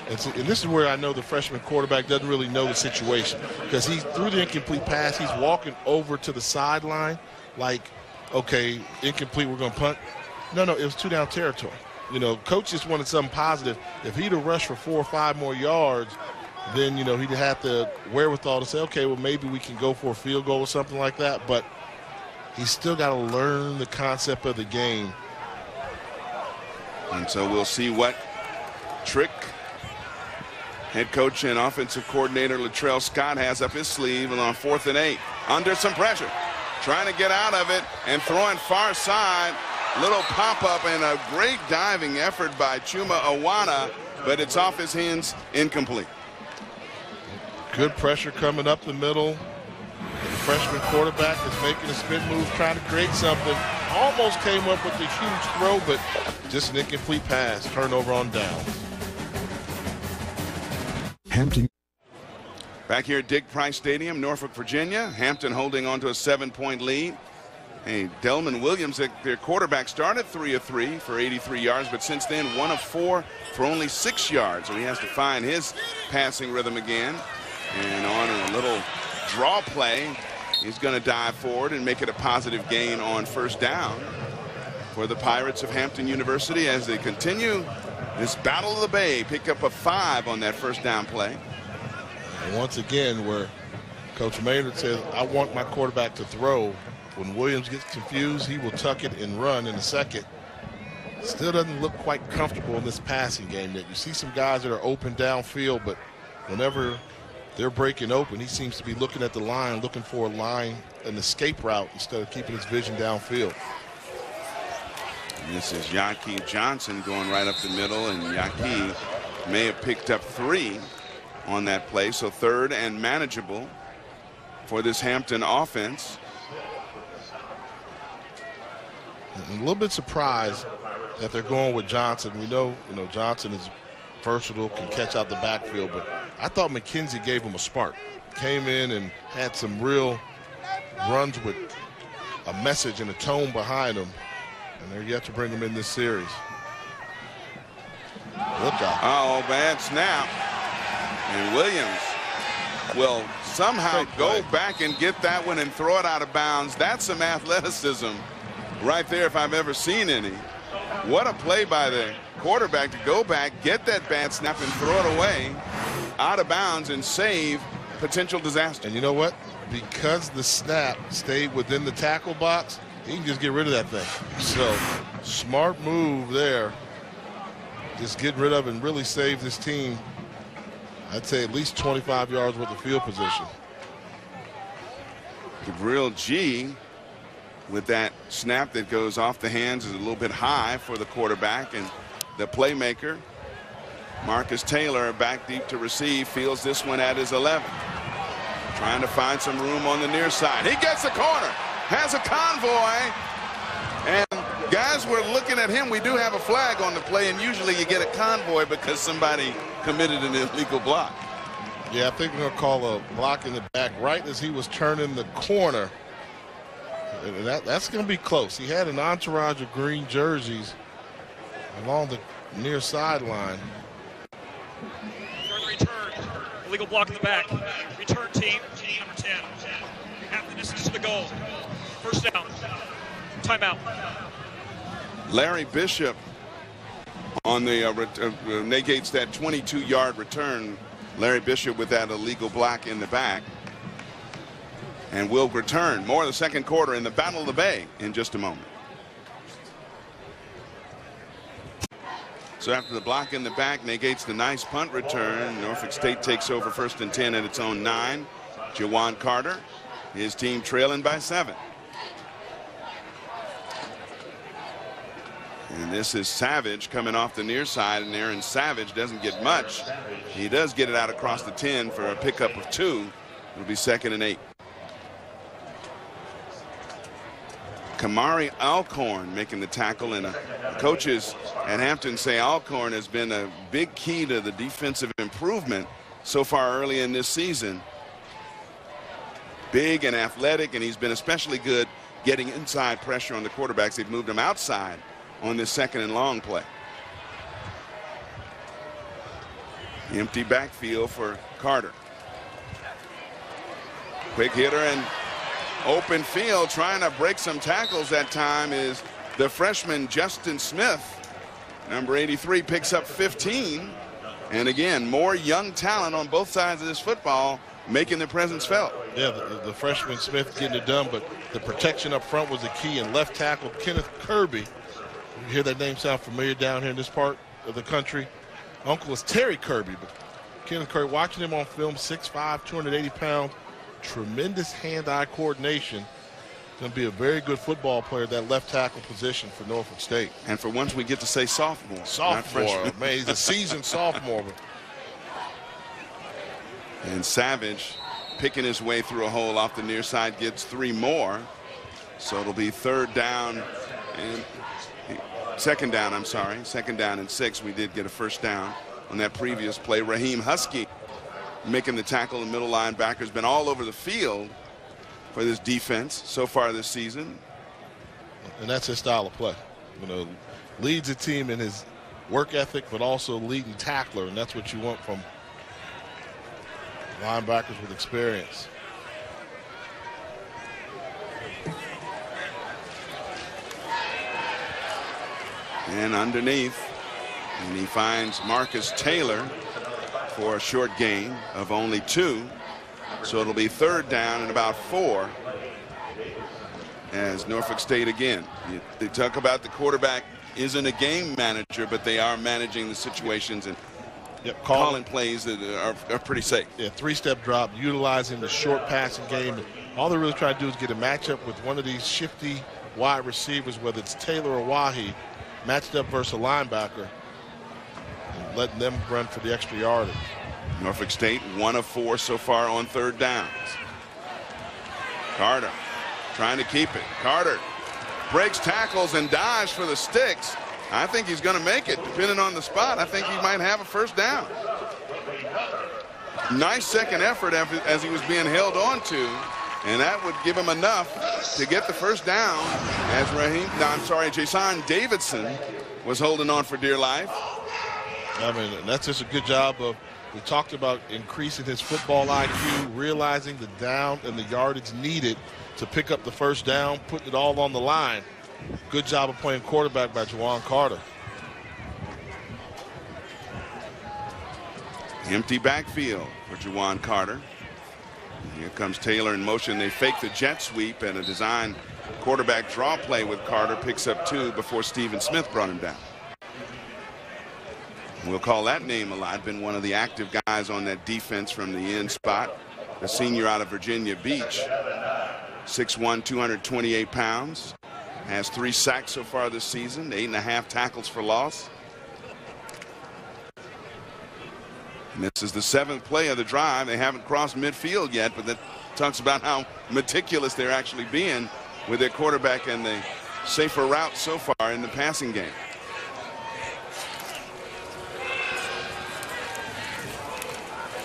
And this is where I know the freshman quarterback doesn't really know the situation, because he threw the incomplete pass. He's walking over to the sideline like, okay, incomplete, we're going to punt. No, it was 2-down territory. You know, coach just wanted something positive. If he'd have rushed for 4 or 5 more yards, then, you know, he'd have the wherewithal to say, okay, well, maybe we can go for a field goal or something like that. But he's still got to learn the concept of the game. And so we'll see what trick head coach and offensive coordinator Latrell Scott has up his sleeve. And on 4th and 8, under some pressure, trying to get out of it and throwing far side. Little pop-up and a great diving effort by Chuma Awana, but it's off his hands, incomplete. Good pressure coming up the middle. The freshman quarterback is making a spin move, trying to create something. Almost came up with a huge throw, but just an incomplete pass. Turnover on down. Hampton. Back here at Digg-Price Stadium, Norfolk, Virginia. Hampton holding on to a 7-point lead. Hey, Delman Williams, their quarterback, started 3 of 3 for 83 yards, but since then 1 of 4 for only 6 yards. So he has to find his passing rhythm again. And on a little draw play, he's going to dive forward and make it a positive gain on 1st down for the Pirates of Hampton University as they continue this battle of the Bay. Pick up a 5 on that 1st down play. And once again, where Coach Maynard says, I want my quarterback to throw. When Williams gets confused, he will tuck it and run in a second. Still doesn't look quite comfortable in this passing game yet. You see some guys that are open downfield, but whenever they're breaking open, he seems to be looking at the line, looking for a line, an escape route, instead of keeping his vision downfield. And this is Yaki Johnson going right up the middle, and Yaki may have picked up 3 on that play, so 3rd and manageable for this Hampton offense. I'm a little bit surprised that they're going with Johnson. We know, Johnson is versatile, can catch out the backfield, but I thought McKenzie gave him a spark. Came in and had some real runs with a message and a tone behind him, and they're yet to bring him in this series. Look out. Oh, bad snap. And Williams will somehow go back and get that one and throw it out of bounds. That's some athleticism right there if I've ever seen any. What a play by the quarterback to go back, get that bad snap and throw it away out of bounds and save potential disaster. And you know what? Because the snap stayed within the tackle box, he can just get rid of that thing. So smart move there. Just get rid of it and really save this team, I'd say, at least 25 yards worth of field position. Gabriel G, with that snap that goes off the hands, is a little bit high for the quarterback, and the playmaker Marcus Taylor back deep to receive, fields this one at his 11, trying to find some room on the near side. He gets the corner, has a convoy, and guys, we're looking at him. We do have a flag on the play, and usually you get a convoy because somebody committed an illegal block. Yeah, I think we're going to call a block in the back right as he was turning the corner. And that's going to be close. He had an entourage of green jerseys along the near sideline. Third return. Illegal block in the back. Return team, number 10. Half the distance to the goal. First down. Timeout. Larry Bishop on the negates that 22-yard return. Larry Bishop with that illegal block in the back. And will return. More of the second quarter in the Battle of the Bay in just a moment. So after the block in the back negates the nice punt return, Norfolk State takes over 1st and 10 at its own 9. Jawan Carter, his team trailing by 7. And this is Savage coming off the near side, and Aaron Savage doesn't get much. He does get it out across the 10 for a pickup of 2. It'll be 2nd and 8. Kamari Alcorn making the tackle, and coaches at Hampton say Alcorn has been a big key to the defensive improvement so far early in this season. Big and athletic, and he's been especially good getting inside pressure on the quarterbacks. They've moved him outside on this 2nd and long play. Empty backfield for Carter. Quick hitter and open field, trying to break some tackles that time is the freshman Justin Smith. Number 83 picks up 15. And again, more young talent on both sides of this football making their presence felt. Yeah, the freshman Smith getting it done, but the protection up front was the key. And left tackle Kenneth Kirby. You hear that name sound familiar down here in this part of the country? Uncle is Terry Kirby, but Kenneth Kirby, watching him on film, 6'5", 280 pounds. Tremendous hand-eye coordination. Going to be a very good football player, that left tackle position for Norfolk State. And for once we get to say sophomore. Sophomore, man, he's a seasoned sophomore. And Savage picking his way through a hole off the near side, gets 3 more. So it'll be 3rd down and 2nd down, I'm sorry. 2nd down and 6. We did get a 1st down on that previous play. Raheem Husky making the tackle. The middle linebacker's been all over the field for this defense so far this season. And that's his style of play. You know, leads the team in his work ethic, but also leading tackler, and that's what you want from linebackers with experience. And underneath, and he finds Marcus Taylor for a short gain of only 2. So it'll be 3rd down and about 4 as Norfolk State again. They talk about the quarterback isn't a game manager, but they are managing the situations and calling plays that are pretty safe. Yeah, 3-step drop, utilizing the short passing game. And all they're really trying to do is get a matchup with one of these shifty wide receivers, whether it's Taylor or Wahi, matched up versus a linebacker, and letting them run for the extra yardage. Norfolk State 1 of 4 so far on 3rd downs. Carter trying to keep it. Carter breaks tackles and dives for the sticks. I think he's going to make it, depending on the spot. I think he might have a 1st down. Nice second effort as he was being held on to, and that would give him enough to get the 1st down as Jason Davidson was holding on for dear life. I mean, that's just a good job of, we talked about increasing his football IQ, realizing the down and the yardage needed to pick up the 1st down, putting it all on the line. Good job of playing quarterback by Jawan Carter. Empty backfield for Jawan Carter. Here comes Taylor in motion. They fake the jet sweep, and a design quarterback draw play with Carter picks up 2 before Stephen Smith brought him down. We'll call that name a lot. Been one of the active guys on that defense from the end spot. The senior out of Virginia Beach. 6'1", 228 pounds. Has 3 sacks so far this season. 8.5 tackles for loss. And this is the 7th play of the drive. They haven't crossed midfield yet, but that talks about how meticulous they're actually being with their quarterback and the safer route so far in the passing game.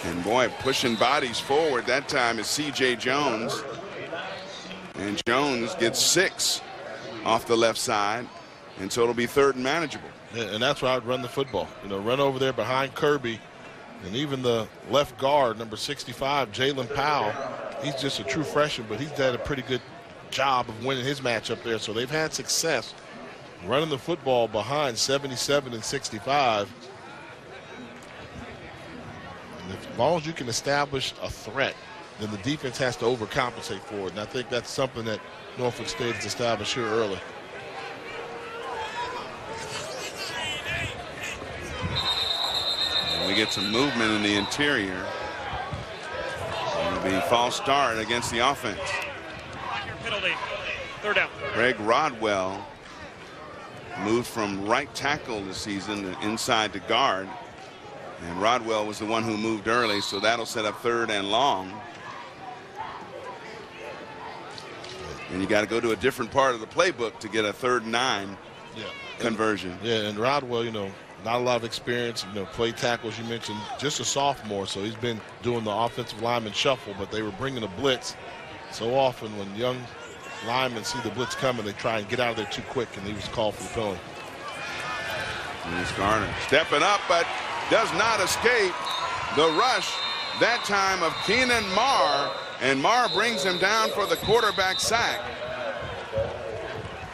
And boy, pushing bodies forward that time is C.J. Jones. And Jones gets 6 off the left side. And so it'll be 3rd and manageable. Yeah, and that's where I'd run the football. You know, run over there behind Kirby. And even the left guard, number 65, Jalen Powell, he's just a true freshman, but he's done a pretty good job of winning his matchup there. So they've had success running the football behind 77 and 65. And as long as you can establish a threat, then the defense has to overcompensate for it. And I think that's something that Norfolk State has established here early. And we get some movement in the interior. It'll be false start against the offense. Penalty. 3rd down. Greg Rodwell moved from right tackle this season inside to guard. And Rodwell was the one who moved early, so that'll set up 3rd and long. And you got to go to a different part of the playbook to get a 3rd and 9 conversion. Yeah, and Rodwell, you know, not a lot of experience, you know, played tackles, you mentioned, just a sophomore, so he's been doing the offensive lineman shuffle, but they were bringing a blitz. So often when young linemen see the blitz coming, they try and get out of there too quick, and he was called for the penalty. Here's Garner stepping up, but does not escape the rush, that time of Keenan Marr, and Marr brings him down for the quarterback sack.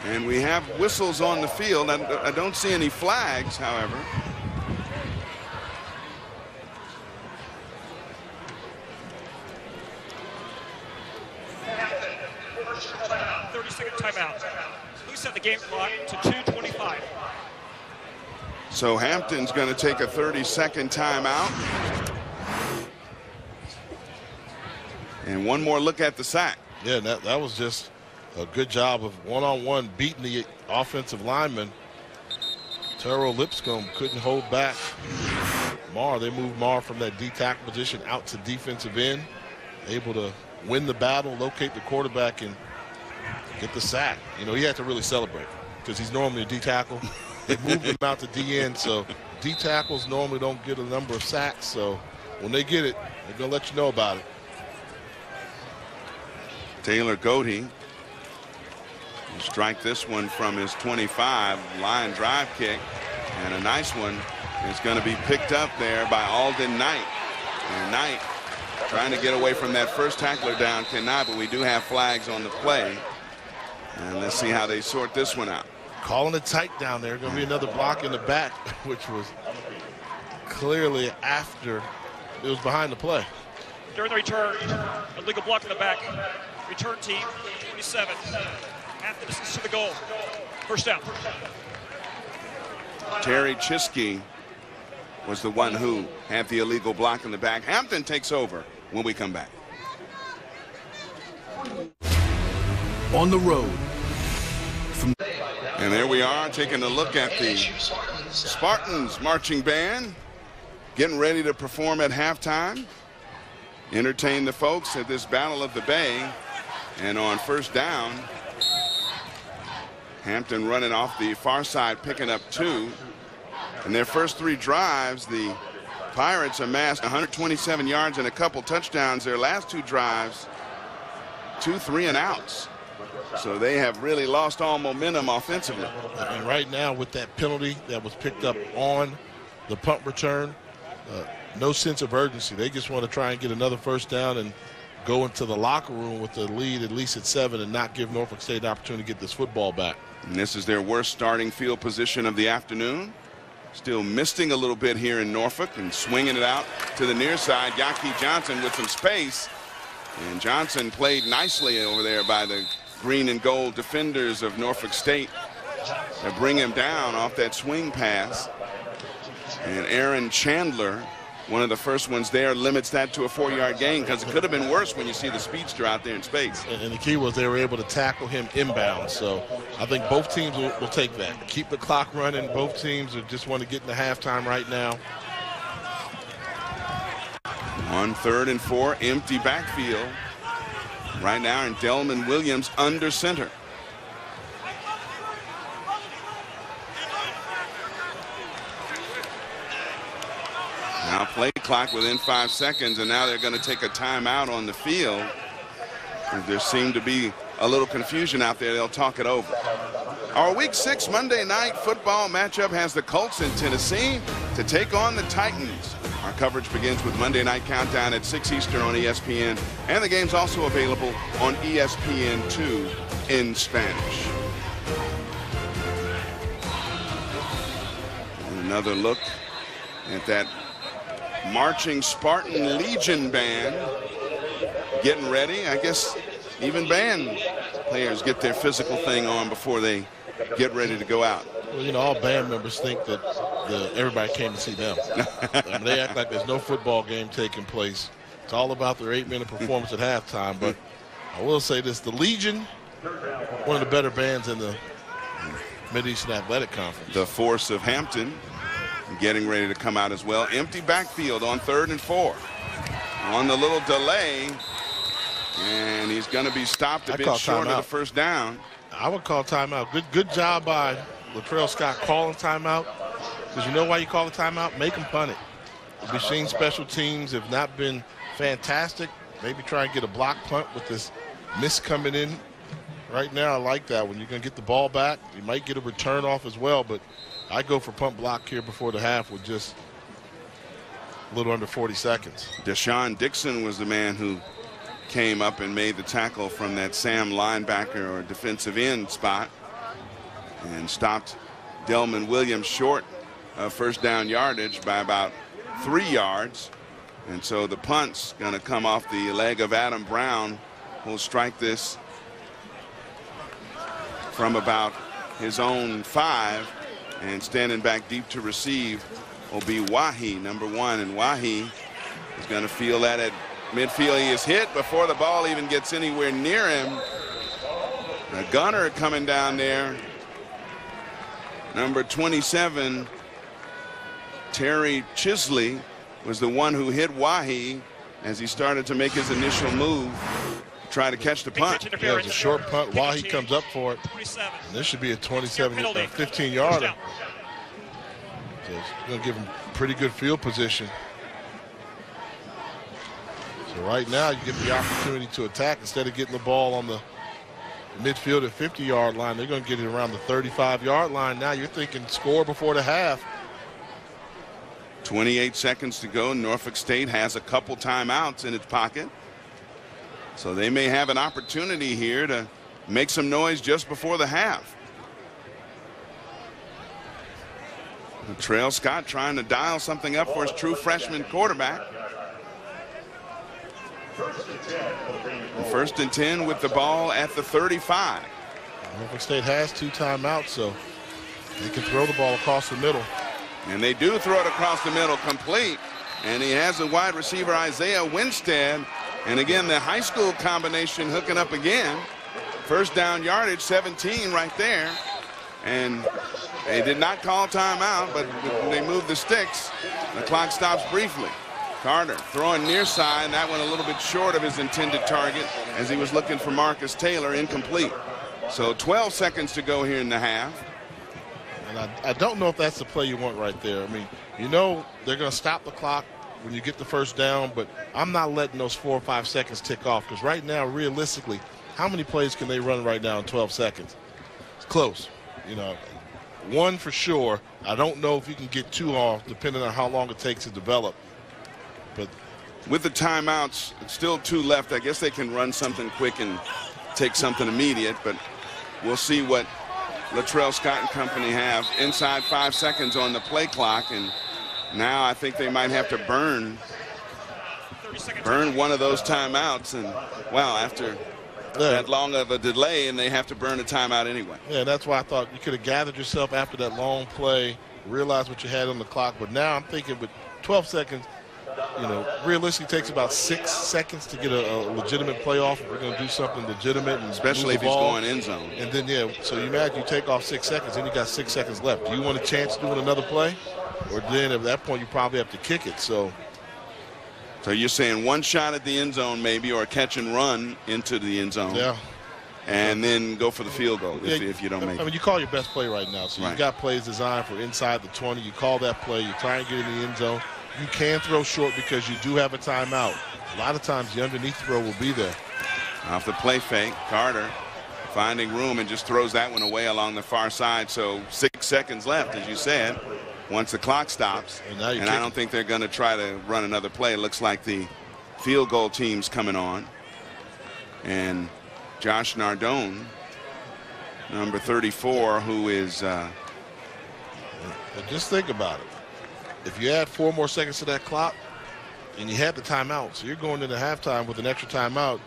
And we have whistles on the field. I don't see any flags, however. Timeout. We set the game clock to 2:25. So Hampton's going to take a 30-second timeout. And one more look at the sack. Yeah, that was just a good job of one-on-one beating the offensive lineman. Taro Lipscomb couldn't hold back Marr. They moved Marr from that D-tackle position out to defensive end, able to win the battle, locate the quarterback, and get the sack. You know, he had to really celebrate because he's normally a D-tackle. They moved him out to D-end, so D-tackles normally don't get a number of sacks. So when they get it, they're going to let you know about it. Taylor Goatee will strike this one from his 25. Line drive kick, and a nice one is going to be picked up there by Alden Knight. And Knight trying to get away from that first tackler down, cannot, but we do have flags on the play. And let's see how they sort this one out. Calling it tight down there. Going to be another block in the back, which was clearly after it was behind the play. During the return, illegal block in the back. Return team, 27. Half the distance to the goal. 1st down. Terry Chiskey was the one who had the illegal block in the back. Hampton takes over when we come back. On the road. And there we are taking a look at the Spartans marching band getting ready to perform at halftime. Entertain the folks at this Battle of the Bay. And on 1st down, Hampton running off the far side, picking up 2. In their first 3 drives, the Pirates amassed 127 yards and a couple touchdowns. Their last 2 drives, 2 3-and-outs. So they have really lost all momentum offensively. And right now with that penalty that was picked up on the punt return, no sense of urgency. They just want to try and get another 1st down and go into the locker room with the lead at least at 7 and not give Norfolk State an opportunity to get this football back. And this is their worst starting field position of the afternoon. Still misting a little bit here in Norfolk and swinging it out to the near side. Yaki Johnson with some space. And Johnson played nicely over there by the green and gold defenders of Norfolk State to bring him down off that swing pass. And Aaron Chandler, one of the first ones there, limits that to a 4-yard gain because it could have been worse when you see the speedster out there in space. And the key was they were able to tackle him inbound. So I think both teams will take that. Keep the clock running. Both teams just want to get into halftime right now. On 3rd and 4, empty backfield. Right now, and Delman Williams under center. Now play clock within 5 seconds, and now they're going to take a timeout on the field. There seemed to be a little confusion out there. They'll talk it over. Our Week 6 Monday night football matchup has the Colts in Tennessee to take on the Titans. Our coverage begins with Monday Night Countdown at 6 Eastern on ESPN, and the game's also available on ESPNU in Spanish. And another look at that marching Spartan Legion band getting ready. I guess even band players get their physical thing on before they get ready to go out. Well, you know, all band members think that everybody came to see them. I mean, they act like there's no football game taking place. It's all about their 8-minute performance at halftime. But I will say this, the Legion, one of the better bands in the Mid-Eastern Athletic Conference. The Force of Hampton getting ready to come out as well. Empty backfield on 3rd and 4. On the little delay, and he's going to be stopped a bit short of the first down. I would call timeout. Good job by Latrell Scott calling timeout. Because you know why you call the timeout? Make them punt it. The machine special teams have not been fantastic. Maybe try and get a block punt with this miss coming in. Right now, I like that. When you're going to get the ball back, you might get a return off as well. But I go for punt block here before the half with just a little under 40 seconds. Deshaun Dixon was the man who came up and made the tackle from that Sam linebacker or defensive end spot and stopped Delman Williams short of first down yardage by about 3 yards. And so the punt's going to come off the leg of Adam Brown, who'll strike this from about his own 5, and standing back deep to receive will be Wahi, number 1, and Wahi is going to feel that at midfield. He is hit before the ball even gets anywhere near him. The gunner coming down there, number 27, Terry Chisley, was the one who hit Wahi as he started to make his initial move to try to catch the punt. Yeah, it's a short punt. Wahi comes up for it. And this should be a 15-yarder. So it's going to give him pretty good field position. So right now you get the opportunity to attack instead of getting the ball on the midfield at 50-yard line. They're going to get it around the 35-yard line. Now you're thinking score before the half. 28 seconds to go. Norfolk State has a couple timeouts in its pocket. So they may have an opportunity here to make some noise just before the half. Latrell Scott trying to dial something up for his true freshman quarterback. 1st and 10 with the ball at the 35. Norfolk State has 2 timeouts, so they can throw the ball across the middle. And they do throw it across the middle complete. And he has a wide receiver, Isaiah Winstead. And again, the high school combination hooking up again. First down yardage, 17 right there. And they did not call timeout, but they moved the sticks. The clock stops briefly. Carter throwing near side. That one a little bit short of his intended target as he was looking for Marcus Taylor, incomplete. So 12 seconds to go here in the half. And I don't know if that's the play you want right there. I mean, you know they're going to stop the clock when you get the first down, but I'm not letting those 4 or 5 seconds tick off, because right now, realistically, how many plays can they run right now in 12 seconds? It's close. You know, 1 for sure. I don't know if you can get 2 off, depending on how long it takes to develop. But with the timeouts, it's still 2 left. I guess they can run something quick and take something immediate, but we'll see what Latrell Scott and company have. Inside 5 seconds on the play clock, and now I think they might have to burn one of those timeouts. And wow, after that long of a delay, and they have to burn a timeout anyway. Yeah, that's why I thought you could have gathered yourself after that long play, realized what you had on the clock. But now I'm thinking with 12 seconds, you know, realistically it takes about 6 seconds to get a legitimate playoff if we're going to do something legitimate, and especially if he's going end zone. And then, yeah, so you imagine you take off 6 seconds, then you got 6 seconds left. Do you want a chance of doing another play? Or then at that point you probably have to kick it. So you're saying 1 shot at the end zone maybe, or a catch and run into the end zone. Yeah. And then go for the field goal if you don't make it. I mean, you call your best play right now. So you've got plays designed for inside the 20. You call that play. You try and get in the end zone. you can throw short because you do have a timeout. A lot of times the underneath throw will be there. Off the play fake, Carter finding room and just throws that one away along the far side. So 6 seconds left, as you said, once the clock stops. And I don't think they're going to try to run another play. It looks like the field goal team's coming on. And Josh Nardone, number 34, who is but just think about it. If you add 4 more seconds to that clock and you had the timeout, so you're going into halftime with an extra timeout,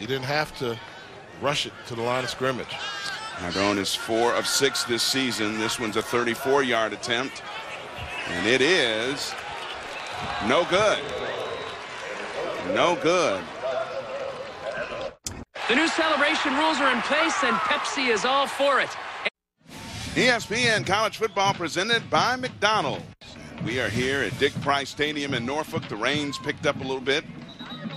you didn't have to rush it to the line of scrimmage. Nardone is 4 of 6 this season. This one's a 34-yard attempt, and it is no good. No good. The new celebration rules are in place, and Pepsi is all for it. ESPN College Football presented by McDonald's. We are here at Dick Price Stadium in Norfolk. The rain's picked up a little bit.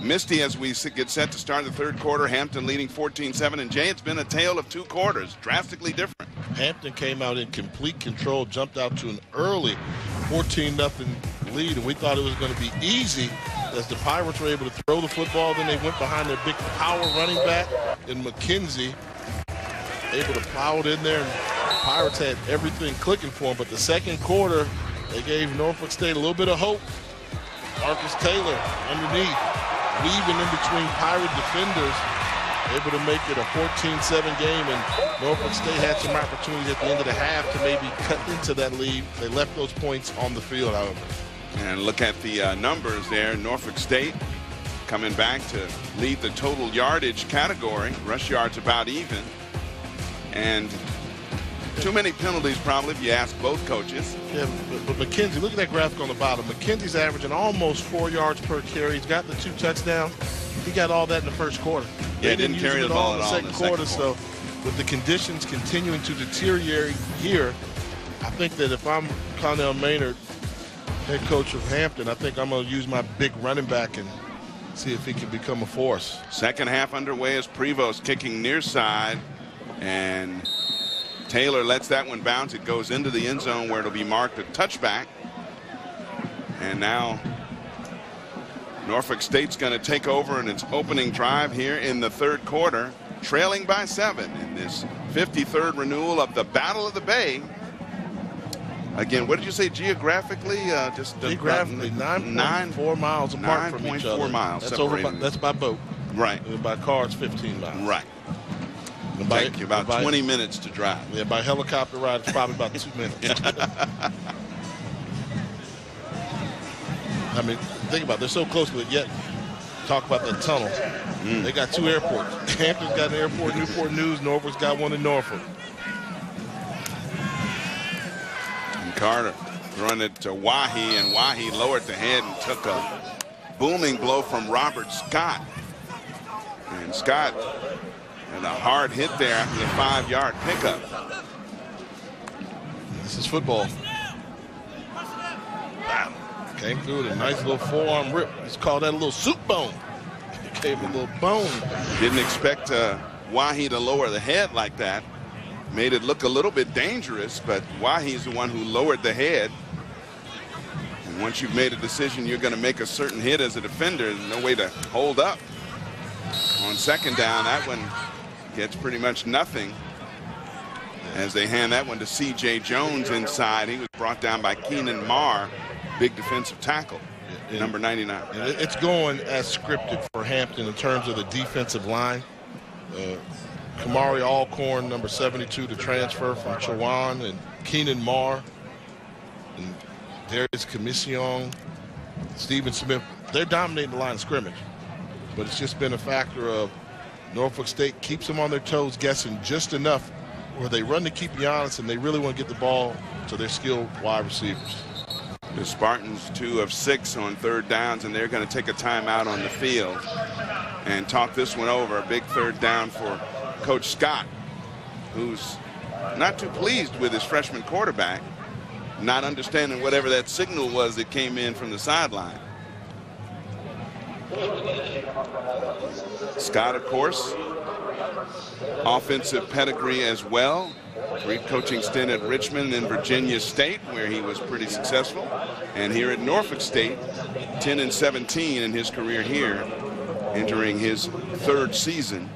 Misty as we get set to start the third quarter. Hampton leading 14-7. And Jay, it's been a tale of 2 quarters, drastically different. Hampton came out in complete control, jumped out to an early 14-0 lead, and we thought it was going to be easy as the Pirates were able to throw the football. Then they went behind their big power running back in McKenzie, able to plow it in there, and the Pirates had everything clicking for them. But the second quarter, they gave Norfolk State a little bit of hope. Marcus Taylor underneath, weaving in between Pirate defenders, able to make it a 14-7 game, and Norfolk State had some opportunities at the end of the half to maybe cut into that lead. They left those points on the field, however. And look at the numbers there. Norfolk State coming back to lead the total yardage category. Rush yards about even. And too many penalties probably if you ask both coaches. Yeah, but McKenzie, look at that graphic on the bottom. McKenzie's averaging almost 4 yards per carry. He's got the 2 touchdowns. He got all that in the first quarter. Yeah, didn't carry the ball at all in the second quarter. So with the conditions continuing to deteriorate here, I think that if I'm Connell Maynard, head coach of Hampton, I think I'm going to use my big running back and see if he can become a force. Second half underway as Prevost kicking near side, and Taylor lets that one bounce. It goes into the end zone where it'll be marked a touchback. And now Norfolk State's going to take over in its opening drive here in the third quarter, trailing by 7 in this 53rd renewal of the Battle of the Bay. Again, what did you say geographically? Geographically, 9.4 miles apart from each other. 9.4 miles. That's by boat. Right. And by car, it's 15 miles. Right. Take you about 20 minutes to drive. Yeah, by helicopter ride, it's probably about 2 minutes. I mean, think about it. They're so close, but yet talk about that tunnel. They got 2 airports. Hampton's got an airport, Newport News. Norfolk's got one in Norfolk. And Carter throwing it to Wahi, and Wahi lowered the head and took a booming blow from Robert Scott. And Scott and a hard hit there after the 5-yard pickup. This is football. Wow. Came through with a nice little forearm rip. Let's call that a little soup bone. He gave him a little bone. Didn't expect Wahi to lower the head like that. Made it look a little bit dangerous, but Wahi's the one who lowered the head. And once you've made a decision you're going to make a certain hit as a defender, there's no way to hold up. On second down, that one gets pretty much nothing as they hand that one to C.J. Jones inside. He was brought down by Keenan Marr, big defensive tackle, number 99. And it's going as scripted for Hampton in terms of the defensive line. Kamari Alcorn, number 72, to transfer from Chowan, and Keenan Marr, and Darius Commission, Stephen Smith. They're dominating the line of scrimmage, but it's just been a factor of Norfolk State keeps them on their toes, guessing just enough where they run to keep you honest, and they really want to get the ball to their skilled wide receivers. The Spartans 2 of 6 on third downs, and they're going to take a timeout on the field and talk this one over. A big third down for Coach Scott, who's not too pleased with his freshman quarterback, not understanding whatever that signal was that came in from the sideline. Scott, of course, offensive pedigree as well. Brief coaching stint at Richmond and Virginia State, where he was pretty successful. And here at Norfolk State, 10-17 in his career here, entering his third season.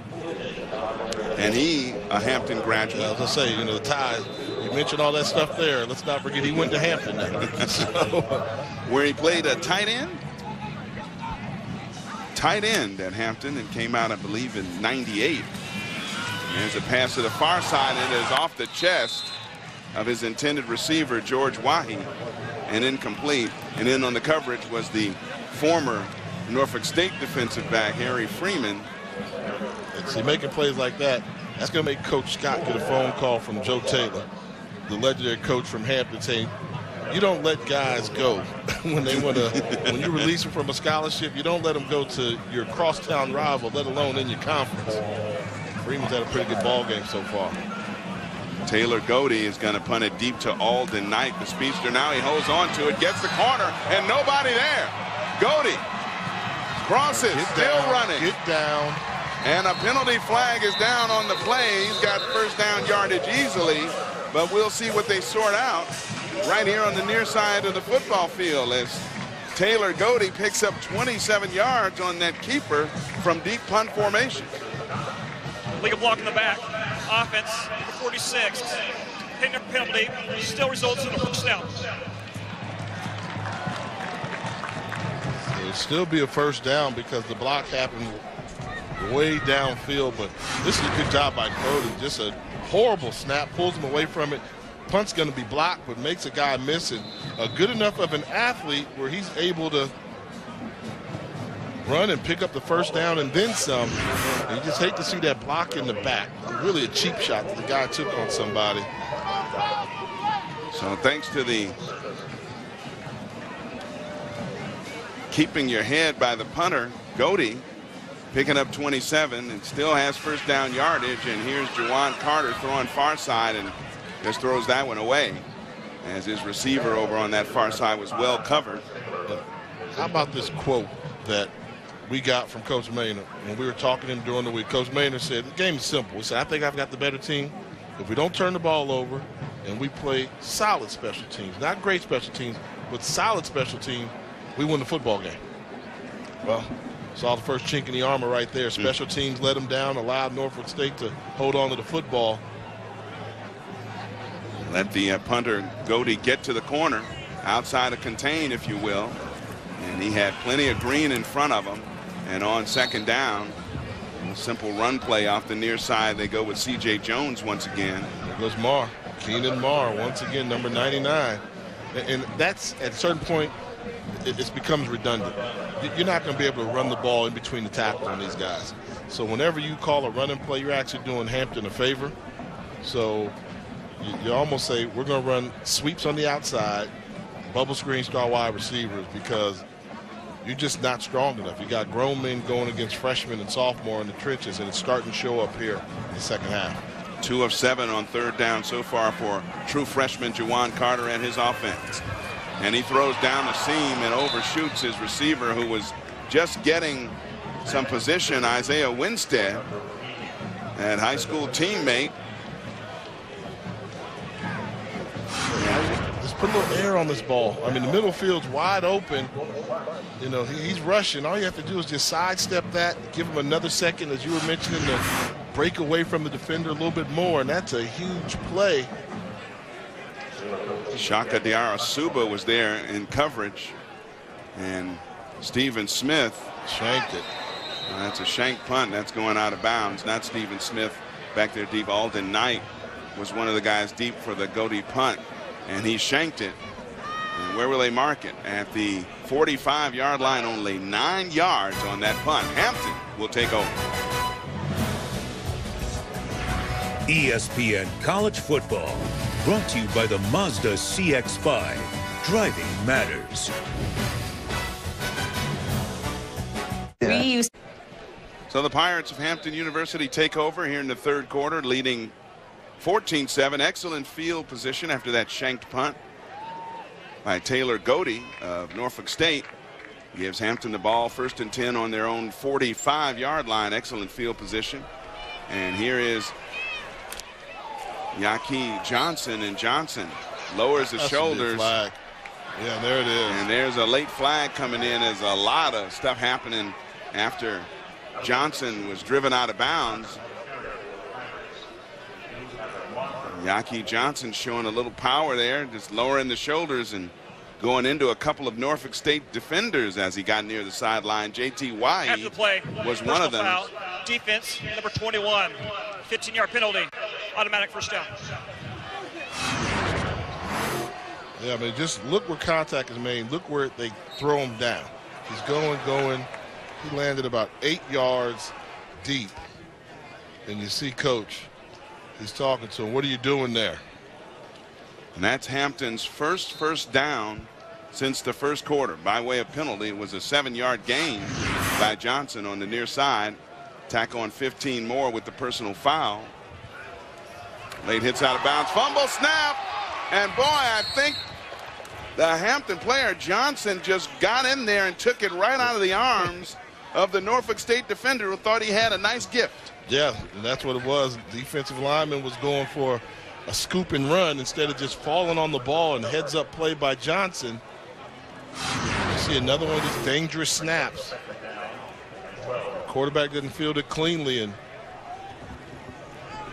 And he, a Hampton graduate. Well, as I say, you know, the ties, you mentioned all that stuff there. Let's not forget he went to Hampton now. Where he played a tight end at Hampton and came out, I believe, in '98. There's a pass to the far side, and it is off the chest of his intended receiver, George Wahi, and incomplete. And in on the coverage was the former Norfolk State defensive back, Harry Freeman. And see, making plays like that, that's going to make Coach Scott get a phone call from Joe Taylor, the legendary coach from Hampton, saying, you don't let guys go when they want to. When you release them from a scholarship, you don't let them go to your crosstown rival, let alone in your conference. Freeman's had a pretty good ball game so far. Taylor Godey is going to punt it deep to Alden Knight, the speedster. Now he holds on to it, gets the corner, and nobody there. Godey crosses, still running. Get down. And a penalty flag is down on the play. He's got first down yardage easily, but we'll see what they sort out right here on the near side of the football field as Taylor Godey picks up 27 yards on that keeper from deep punt formation. Legal block in the back. Offense, number 46. Hitting a penalty. Still results in a first down. It'll still be a first down because the block happened way downfield, but this is a good job by Godey. Just a horrible snap, pulls him away from it. Punt's going to be blocked, but makes a guy miss it. A good enough of an athlete where he's able to run and pick up the first down and then some. And you just hate to see that block in the back. Really a cheap shot that the guy took on somebody. So thanks to the keeping your head by the punter, Godey picking up 27 and still has first down yardage. And here's Juwan Carter throwing far side and just throws that one away as his receiver over on that far side was well covered. How about this quote that we got from Coach Maynard when we were talking to him during the week? Coach Maynard said, the game is simple. He said, I think I've got the better team. If we don't turn the ball over and we play solid special teams, not great special teams, but solid special teams, we win the football game. Well, saw the first chink in the armor right there. Special teams let them down, allowed Norfolk State to hold on to the football. Let the punter Godey get to the corner, outside of contain, if you will. And he had plenty of green in front of him. And on second down, a simple run play off the near side. They go with C.J. Jones once again. There goes Marr. Keenan Marr, once again, number 99. And that's, at a certain point, it becomes redundant. You're not going to be able to run the ball in between the tackles on these guys. So whenever you call a running play, you're actually doing Hampton a favor. So you almost say, we're going to run sweeps on the outside, bubble screen star wide receivers, because you're just not strong enough. You got grown men going against freshmen and sophomore in the trenches, and it's starting to show up here in the second half. 2 of 7 on third down so far for true freshman Juwan Carter and his offense. And he throws down the seam and overshoots his receiver, who was just getting some position, Isaiah Winstead, that high school teammate. Just put a little air on this ball. I mean, the middle field's wide open. You know, he's rushing. All you have to do is just sidestep that, give him another second, as you were mentioning, to break away from the defender a little bit more, and that's a huge play. Shaka Diarra-Suba was there in coverage, and Stephen Smith shanked it. That's a shank punt. That's going out of bounds. Not Stephen Smith back there deep. Alden Knight was one of the guys deep for the Godey punt, and he shanked it. And where will they mark it? At the 45-yard line, only 9 yards on that punt. Hampton will take over. ESPN College Football, brought to you by the Mazda CX-5. Driving matters. So the Pirates of Hampton University take over here in the third quarter, leading 14-7. Excellent field position after that shanked punt by Taylor Godey of Norfolk State. Gives Hampton the ball, 1st and 10 on their own 45-yard line. Excellent field position. And here is Yaki Johnson, and Johnson lowers his shoulders. Flag. Yeah, there it is. And there's a late flag coming in. There's a lot of stuff happening after Johnson was driven out of bounds. Yaki Johnson showing a little power there, just lowering the shoulders and going into a couple of Norfolk State defenders as he got near the sideline. JT Wahi After the play, was one of them. Foul, defense, number 21, 15-yard penalty, automatic first down. Yeah, I mean, just look where contact is made. Look where they throw him down. He's going. He landed about 8 yards deep. And you see Coach, he's talking to him. What are you doing there? And that's Hampton's first down since the first quarter by way of penalty. It was a 7-yard gain by Johnson on the near side. Tack on 15 more with the personal foul. Late hits out of bounds. Fumble, snap. And boy, I think the Hampton player Johnson just got in there and took it right out of the arms of the Norfolk State defender who thought he had a nice gift. Yeah, and that's what it was. Defensive lineman was going for a scoop and run instead of just falling on the ball, and heads up play by Johnson. You see another one of these dangerous snaps. Quarterback didn't field it cleanly, and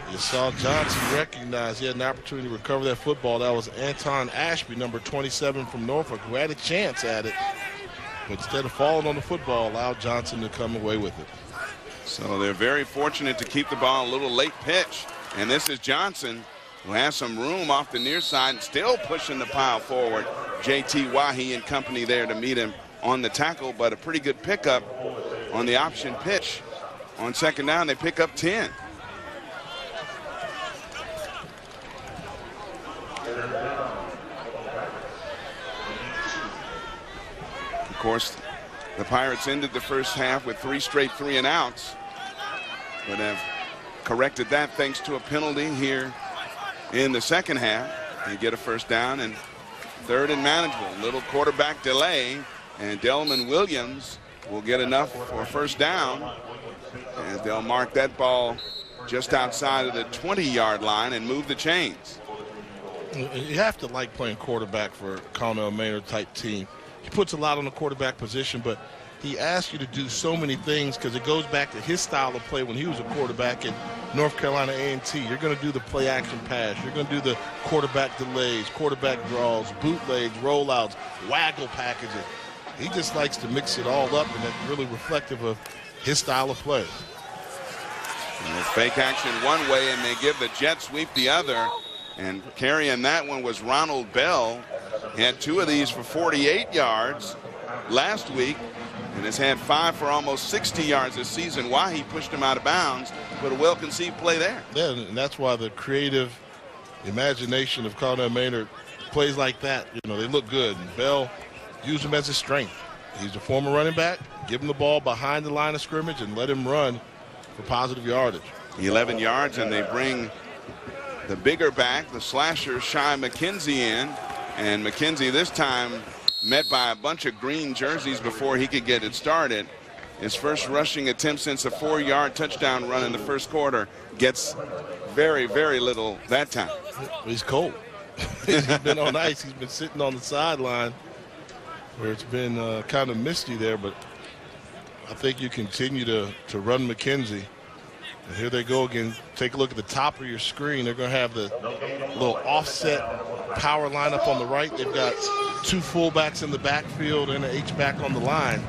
you saw Johnson recognize he had an opportunity to recover that football. That was Anton Ashby, number 27 from Norfolk, who had a chance at it. But instead of falling on the football, allowed Johnson to come away with it. So they're very fortunate to keep the ball. A little late pitch. And this is Johnson, who has some room off the near side and still pushing the pile forward. JT Wahi and company there to meet him on the tackle, but a pretty good pickup on the option pitch. On second down, they pick up 10. Of course, the Pirates ended the first half with 3 straight 3-and-outs, but have corrected that thanks to a penalty here in the second half. They get a first down and 3rd and manageable. Little quarterback delay, and Delman Williams will get enough for a first down, and they'll mark that ball just outside of the 20-yard line and move the chains. You have to like playing quarterback for a Connell Maynard type team. He puts a lot on the quarterback position, but he asks you to do so many things because it goes back to his style of play when he was a quarterback at North Carolina A&T. You're going to do the play action pass. You're going to do the quarterback delays, quarterback draws, bootlegs, rollouts, waggle packages. He just likes to mix it all up, and that's really reflective of his style of play. And it's fake action one way, and they give the jet sweep the other. And carrying that one was Ronald Bell. He had 2 of these for 48 yards last week and has had 5 for almost 60 yards this season. Why he pushed him out of bounds, but a well-conceived play there. Yeah, and that's why the creative imagination of Connell Maynard plays like that. You know, they look good. And Bell used him as his strength. He's a former running back. Give him the ball behind the line of scrimmage and let him run for positive yardage. 11 yards, and they bring the bigger back, the slasher, Shy McKenzie in. And McKenzie this time met by a bunch of green jerseys before he could get it started. His first rushing attempt since a 4-yard touchdown run in the first quarter. Gets very, very little that time. He's cold. He's been on ice. He's been sitting on the sideline where it's been kind of misty there, but I think you continue to run McKenzie. And here they go again. Take a look at the top of your screen. They're going to have the little offset power lineup on the right. They've got 2 fullbacks in the backfield and an H-back on the line.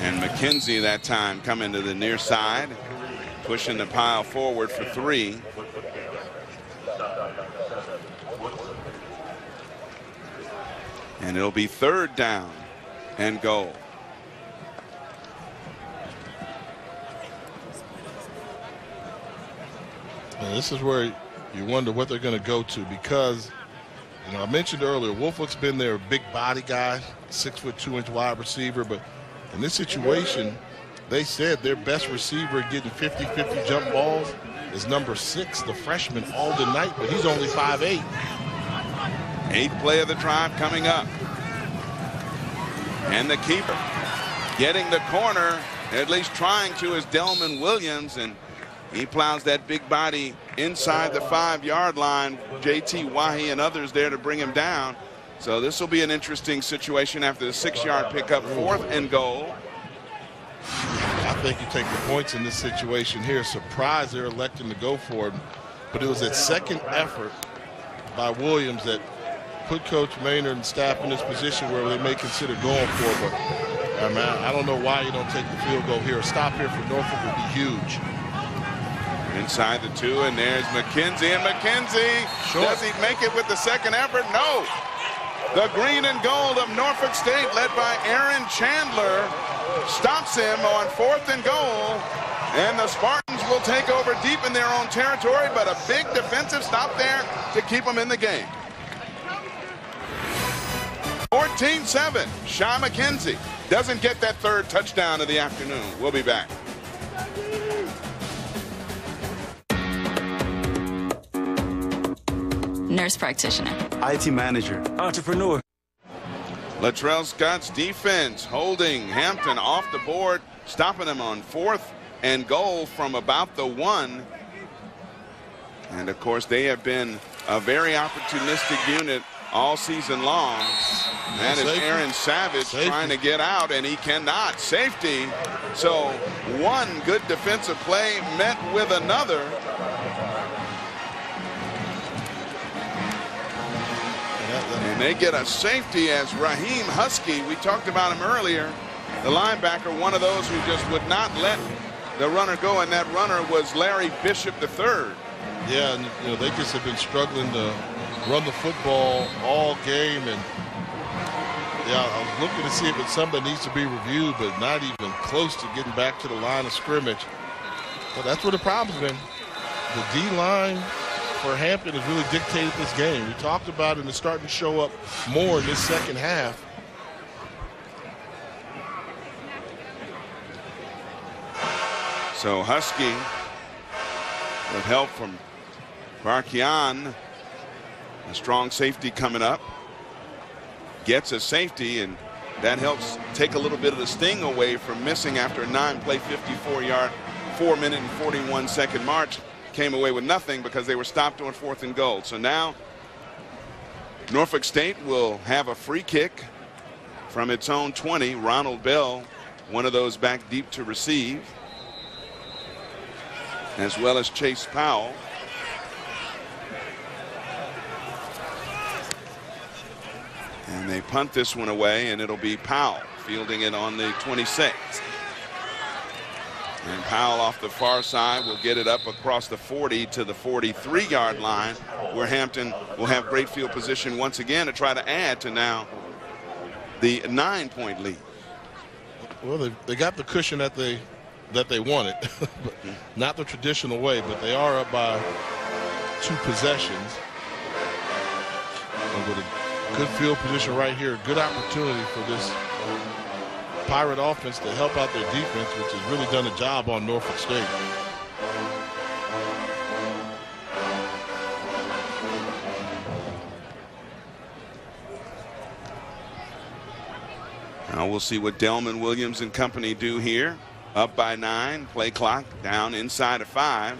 And McKenzie that time coming to the near side, pushing the pile forward for 3. And it'll be 3rd down and goal. And this is where you wonder what they're going to go to, because, you know, I mentioned earlier, Woolfolk's been their big body guy, 6'2" 2-inch wide receiver, but in this situation, they said their best receiver getting 50-50 jump balls is number 6, the freshman Alden Knight, but he's only 5'8". 8th play of the drive coming up. And the keeper getting the corner at least trying to, is Delman Williams, and he plows that big body inside the 5-yard line. J.T. Wahi and others there to bring him down. So this will be an interesting situation after the 6-yard pickup, 4th and goal. I think you take the points in this situation here. Surprised they're electing to go for it, but it was that second effort by Williams that put Coach Maynard and staff in this position where they may consider going for it. But man, I don't know why you don't take the field goal here. A stop here for Norfolk would be huge. Inside the 2, and there's McKenzie, and McKenzie, does he make it with the second effort? No. The green and gold of Norfolk State, led by Aaron Chandler, stops him on 4th and goal, and the Spartans will take over deep in their own territory, but a big defensive stop there to keep them in the game. 14-7, Shy McKenzie doesn't get that 3rd touchdown of the afternoon. We'll be back. Nurse practitioner. IT manager. Entrepreneur. Latrell Scott's defense holding Hampton off the board, stopping him on 4th and goal from about the 1. And of course, they have been a very opportunistic unit all season long. That is Aaron Savage trying to get out, and he cannot. Safety. So one good defensive play met with another. And they get a safety as Raheem Husky. We talked about him earlier. The linebacker, one of those who just would not let the runner go, and that runner was Larry Bishop III. Yeah, and you know, they just have been struggling to run the football all game, and yeah, I was looking to see if it's something that needs to be reviewed, but not even close to getting back to the line of scrimmage. But that's where the problem's been. The D-line for Hampton has really dictated this game. We talked about it, and it's starting to show up more in this second half. So Husky, with help from Barkian, a strong safety coming up, gets a safety, and that helps take a little bit of the sting away from missing after a 9-play, 54-yard, 4-minute and 41-second march. Came away with nothing because they were stopped on 4th and goal. So now Norfolk State will have a free kick from its own 20. Ronald Bell, one of those back deep to receive, as well as Chase Powell. And they punt this one away, and it'll be Powell fielding it on the 26. And Powell off the far side will get it up across the 40 to the 43-yard line, where Hampton will have great field position once again to try to add to now the 9-point lead. Well, they got the cushion that they wanted, not the traditional way, but they are up by 2 possessions. And with a good field position right here, good opportunity for this Pirate offense to help out their defense, which has really done a job on Norfolk State. Now we'll see what Delman Williams and company do here. Up by 9, play clock down inside of 5.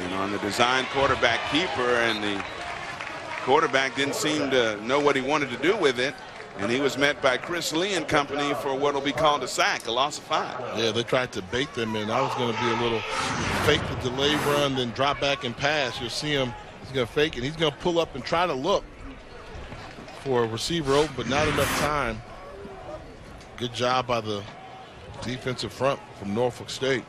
And on the design quarterback keeper, and the quarterback didn't seem to know what he wanted to do with it. And he was met by Chris Lee and company for what will be called a sack, a loss of 5. Yeah, they tried to bait them in. I was going to be a little fake the delay run, then drop back and pass. You'll see him. He's going to fake it. He's going to pull up and try to look for a receiver open, but not enough time. Good job by the defensive front from Norfolk State.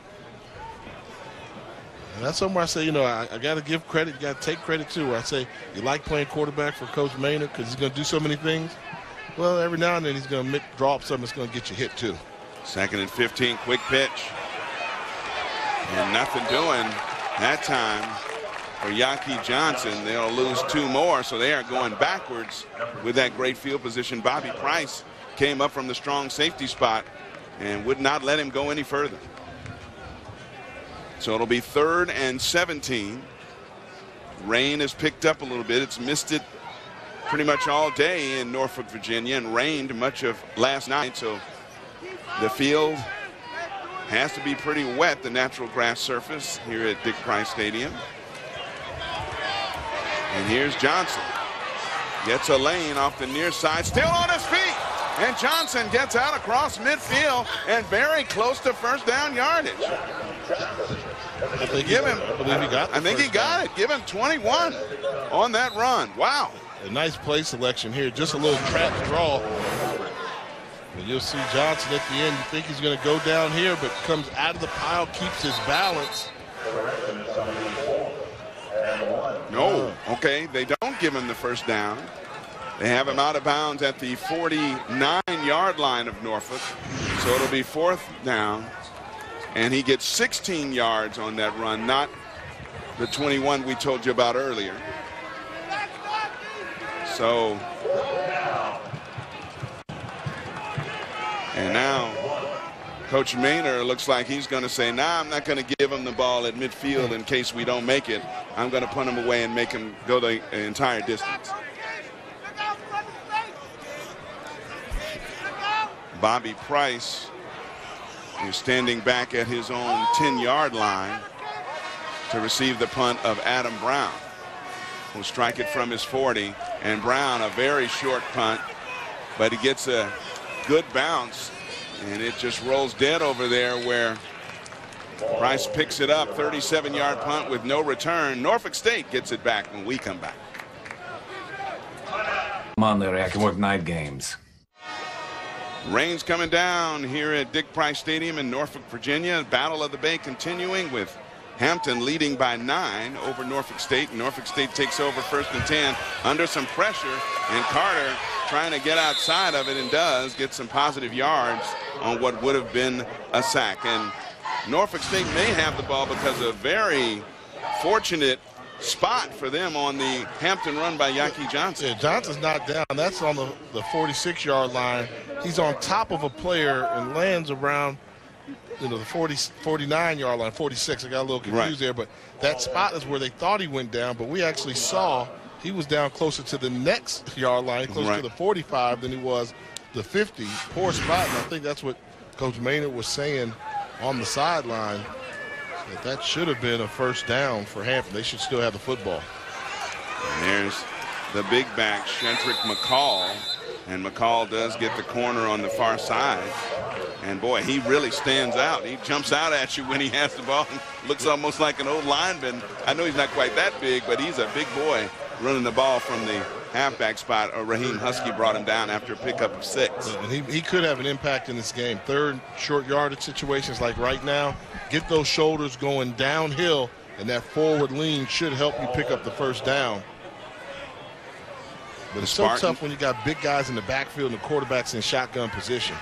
And that's somewhere I say, you know, I got to give credit. You got to take credit too. Where I say, you like playing quarterback for Coach Maynard because he's going to do so many things. Well, every now and then he's going to draw up something that's going to get you hit too. 2nd and 15, quick pitch. And nothing doing that time for Yaki Johnson. They'll lose 2 more, so they are going backwards with that great field position. Bobby Price came up from the strong safety spot and would not let him go any further. So it'll be 3rd and 17. Rain has picked up a little bit. It's missed it pretty much all day in Norfolk, Virginia, and rained much of last night. So The field has to be pretty wet, the natural grass surface here at Dick Price Stadium. And here's Johnson. Gets a lane off the near side, still on his feet. And Johnson gets out across midfield and very close to first down yardage. I think he got it. Give him 21 on that run. Wow. A nice play selection here. Just a little trap draw. And you'll see Johnson at the end. You think he's going to go down here, but comes out of the pile, keeps his balance. No. Okay, they don't give him the first down. They have him out of bounds at the 49-yard line of Norfolk. So it'll be fourth down. And he gets 16 yards on that run, not the 21 we told you about earlier. So, and now Coach Maynard looks like he's going to say, nah, I'm not going to give him the ball at midfield in case we don't make it. I'm going to punt him away and make him go the entire distance. Bobby Price is standing back at his own 10-yard line to receive the punt of Adam Brown, who'll strike it from his 40. And Brown, a very short punt, but he gets a good bounce, and it just rolls dead over there where Price picks it up. 37-yard punt with no return. Norfolk State gets it back when we come back. Come on, Larry, I can work night games. Rain's coming down here at Dick Price Stadium in Norfolk, Virginia. Battle of the Bay continuing with Hampton leading by 9 over Norfolk State. Norfolk State takes over 1st and 10 under some pressure, and Carter trying to get outside of it and does get some positive yards on what would have been a sack. And Norfolk State may have the ball because of a very fortunate spot for them on the Hampton run by Yaki Johnson. Yeah, Johnson's not down. That's on the 46-yard line. He's on top of a player and lands around, the 49-yard line, 46. I got a little confused there, but that spot is where they thought he went down, but we actually saw he was down closer to the next yard line, closer to the 45 than he was the 50. Poor spot, and I think that's what Coach Maynard was saying on the sideline. That should have been a first down for Hampton. They should still have the football. And there's the big back, Shendrick McCall. And McCall does get the corner on the far side. And boy, he really stands out. He jumps out at you when he has the ball. Looks almost like an old lineman. I know he's not quite that big, but he's a big boy running the ball from the halfback spot. Raheem Husky brought him down after a pickup of 6. And he could have an impact in this game. Third short yardage situations like right now, get those shoulders going downhill, and that forward lean should help you pick up the first down. But it's so tough when you got big guys in the backfield and the quarterback's in shotgun position.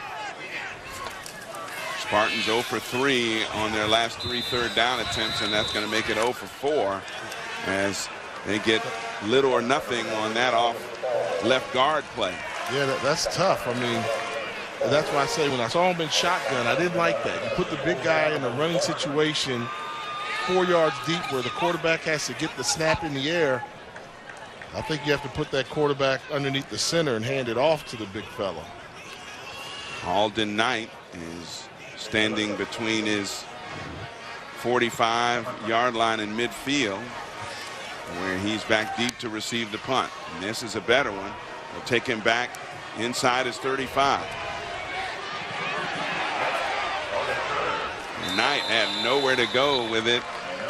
Spartans 0 for 3 on their last 3 third down attempts, and that's going to make it 0 for 4 as they get little or nothing on that off left guard play. Yeah, that's tough. I mean, that's why I say when I saw him in shotgun, I didn't like that. You put the big guy in a running situation 4 yards deep where the quarterback has to get the snap in the air. I think you have to put that quarterback underneath the center and hand it off to the big fella. Alden Knight is standing between his 45-yard line and midfield, where he's back deep to receive the punt. And this is a better one. We'll take him back inside his 35. And Knight had nowhere to go with it.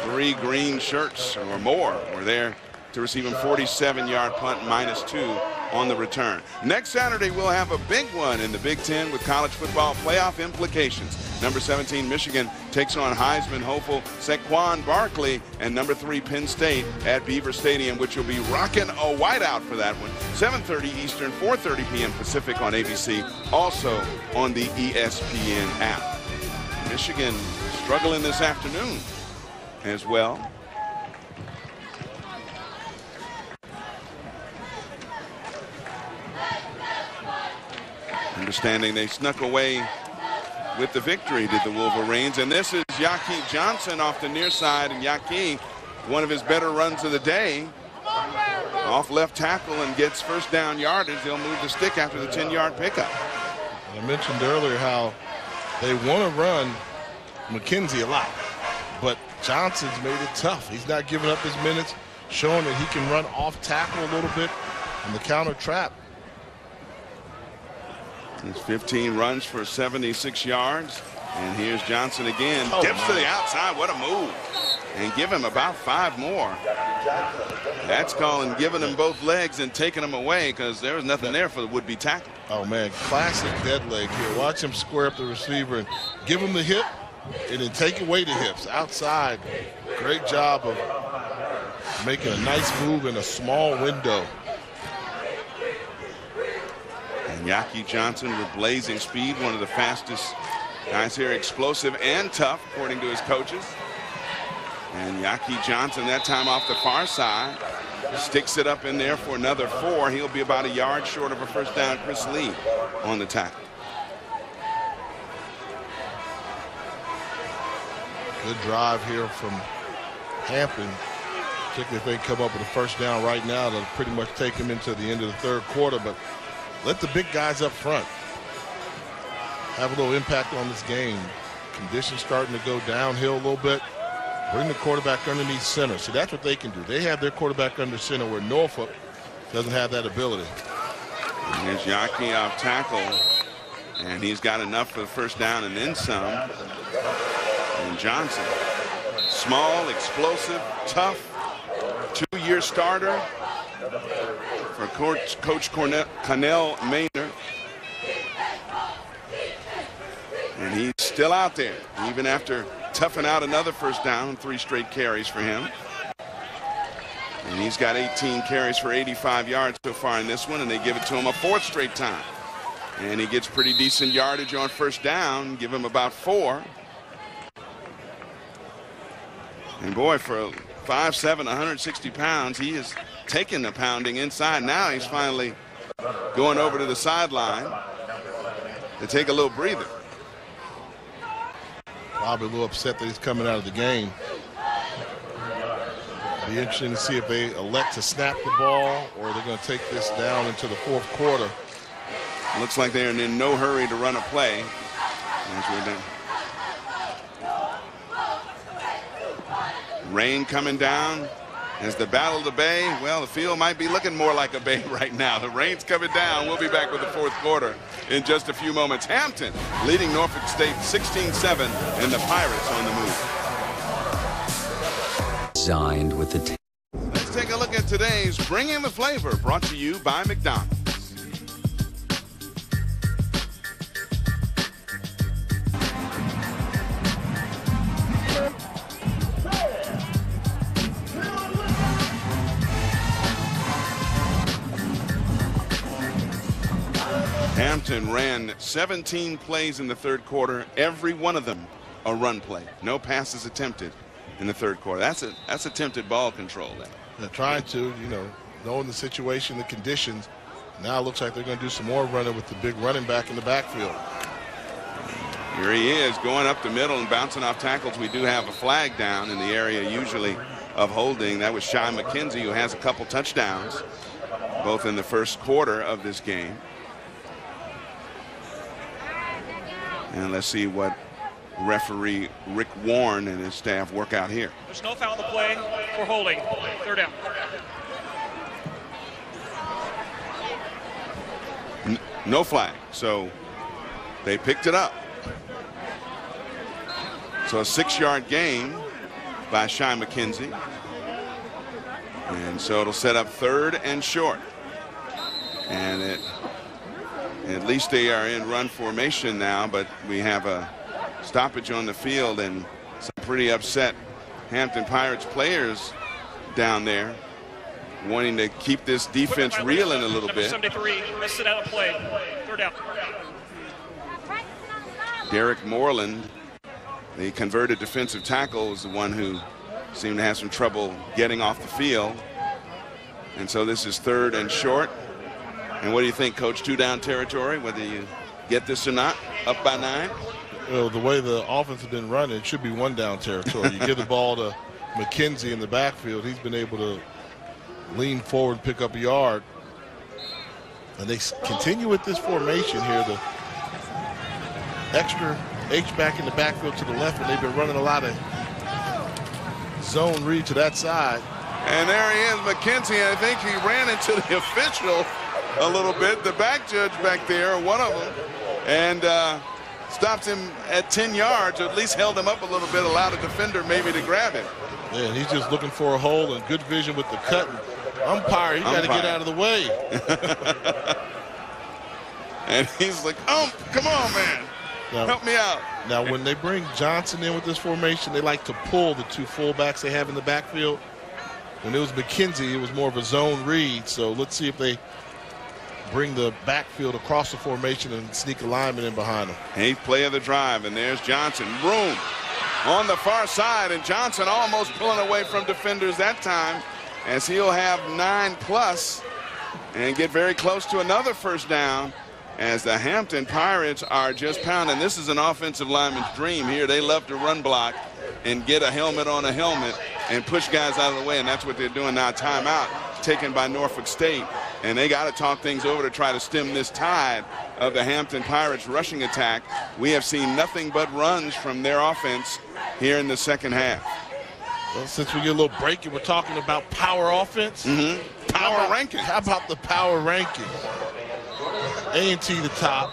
3 green shirts or more were there to receive him. 47-yard punt, -2 on the return. Next Saturday, we'll have a big one in the Big Ten with college football playoff implications. Number 17, Michigan takes on Heisman hopeful Saquon Barkley, and number 3, Penn State at Beaver Stadium, which will be rocking a whiteout for that one. 7:30 Eastern, 4:30 p.m. Pacific on ABC, also on the ESPN app. Michigan struggling this afternoon as well. Understanding they snuck away with the victory, did the Wolverines. And this is Yaki Johnson off the near side, and Yaki, one of his better runs of the day, off left tackle and gets first down yardage. They'll move the stick after the 10-yard pickup. I mentioned earlier how They want to run McKenzie a lot, but Johnson's made it tough. He's not giving up his minutes, showing that he can run off tackle a little bit in the counter trap. He's 15 runs for 76 yards. And here's Johnson again. Dips to the outside. What a move. And give him about 5 more. That's calling giving him both legs and taking them away, because there was nothing there for the would-be tackle. Oh, man, classic dead leg here. Watch him square up the receiver and give him the hip and then take away the hips outside. Great job of making a nice move in a small window. And Yaki Johnson with blazing speed, one of the fastest guys here, explosive and tough, according to his coaches. And Yaki Johnson, that time off the far side, sticks it up in there for another 4. He'll be about a yard short of a first down. Chris Lee on the tackle. Good drive here from Hampton, particularly if they come up with a first down right now. That'll pretty much take them into the end of the third quarter, but let the big guys up front have a little impact on this game. Conditions starting to go downhill a little bit. Bring the quarterback underneath center. See, that's what they can do. They have their quarterback under center, where Norfolk doesn't have that ability. And here's Yaki off tackle, and he's got enough for the first down and then some. And Johnson, small, explosive, tough, 2-year starter for Coach Connell Maynard. And he's still out there, even after toughing out another first down, 3 straight carries for him. And he's got 18 carries for 85 yards so far in this one, and they give it to him a 4th straight time. And he gets pretty decent yardage on first down, give him about 4. And boy, for 5'7", 160 pounds, he is taking the pounding inside. Now he's finally going over to the sideline to take a little breather. Probably a little upset that he's coming out of the game. Be interesting to see if they elect to snap the ball or they're going to take this down into the 4th quarter. Looks like they're in no hurry to run a play. As we're done. Rain coming down. As the battle of the Bay, well, the field might be looking more like a bay right now. The rain's coming down. We'll be back with the 4th quarter in just a few moments. Hampton leading Norfolk State 16-7, and the Pirates on the move. Designed with the Let's take a look at today's Bringing the Flavor, brought to you by McDonald's. Hampton ran 17 plays in the 3rd quarter, every one of them a run play. No passes attempted in the 3rd quarter. That's attempted ball control there. They're trying to, knowing the situation, the conditions. Now it looks like they're going to do some more running with the big running back in the backfield. Here he is going up the middle and bouncing off tackles. We do have a flag down in the area usually of holding. That was Shy McKenzie, who has a couple touchdowns, both in the 1st quarter of this game. And let's see what referee Rick Warren and his staff work out here. There's no foul on the play for holding. 3rd down. No flag. So they picked it up. So a 6-yard gain by Shy McKenzie. And so it'll set up 3rd and short. And at least they are in run formation now, but we have a stoppage on the field and some pretty upset Hampton Pirates players down there wanting to keep this defense reeling a little bit. 73, missed it out of play. 3rd down. Derek Moreland, the converted defensive tackle, is the one who seemed to have some trouble getting off the field. And so this is 3rd and short. And what do you think, Coach? 2-down territory, whether you get this or not, up by 9? Well, the way the offense has been running, it should be 1-down territory. You give the ball to McKenzie in the backfield. He's been able to lean forward and pick up a yard. And they continue with this formation here. The extra H-back in the backfield to the left, and they've been running a lot of zone read to that side. And there he is, McKenzie. I think he ran into the official a little bit, the back judge back there, one of them, and stopped him at 10 yards, or at least held him up a little bit, allowed a defender maybe to grab him. Yeah, and he's just looking for a hole and good vision with the cut. Umpire, you got to get out of the way. And he's like, come on, man. Now, help me out. Now, when they bring Johnson in with this formation, they like to pull the two fullbacks they have in the backfield. When it was McKenzie, it was more of a zone read. So let's see if they bring the backfield across the formation and sneak a lineman in behind them. 8th play of the drive, and there's Johnson. Room on the far side, and Johnson almost pulling away from defenders that time, as he'll have 9+ and get very close to another first down, as the Hampton Pirates are just pounding. This is an offensive lineman's dream here. They love to run block and get a helmet on a helmet and push guys out of the way, and that's what they're doing now. Timeout taken by Norfolk State, and they got to talk things over to try to stem this tide of the Hampton Pirates rushing attack. We have seen nothing but runs from their offense here in the second half. Well, since we get a little break and we're talking about power offense, power rankings. How about the power rankings? A&T the top,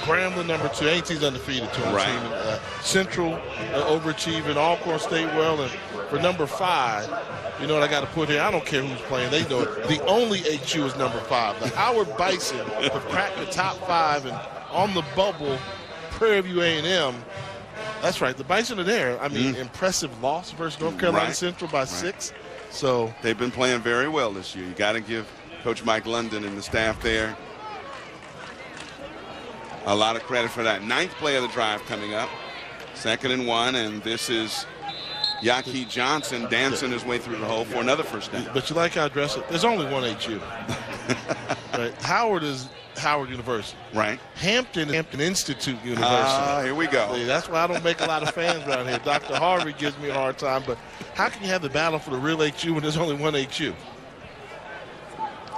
Grambling number 2. A&T's undefeated, 2 on the team. Central overachieving, Alcorn State well, and for number 5, you know what I got to put here? I don't care who's playing. They know it. The only HU is number 5. The Howard Bison have cracked the top 5, and on the bubble, Prairie View A&M. That's right. The Bison are there. I mean, impressive loss versus North Carolina Central by 6. So they've been playing very well this year. You got to give Coach Mike London and the staff there a lot of credit for that. 9th play of the drive coming up. 2nd and 1, and this is Yaki Johnson dancing his way through the hole for another first down. But you like how I address it. There's only one HU. Right? Howard is Howard University. Right. Hampton Institute University. Here we go. See, that's why I don't make a lot of fans around here. Dr. Harvey gives me a hard time, but how can you have the battle for the real HU when there's only one HU?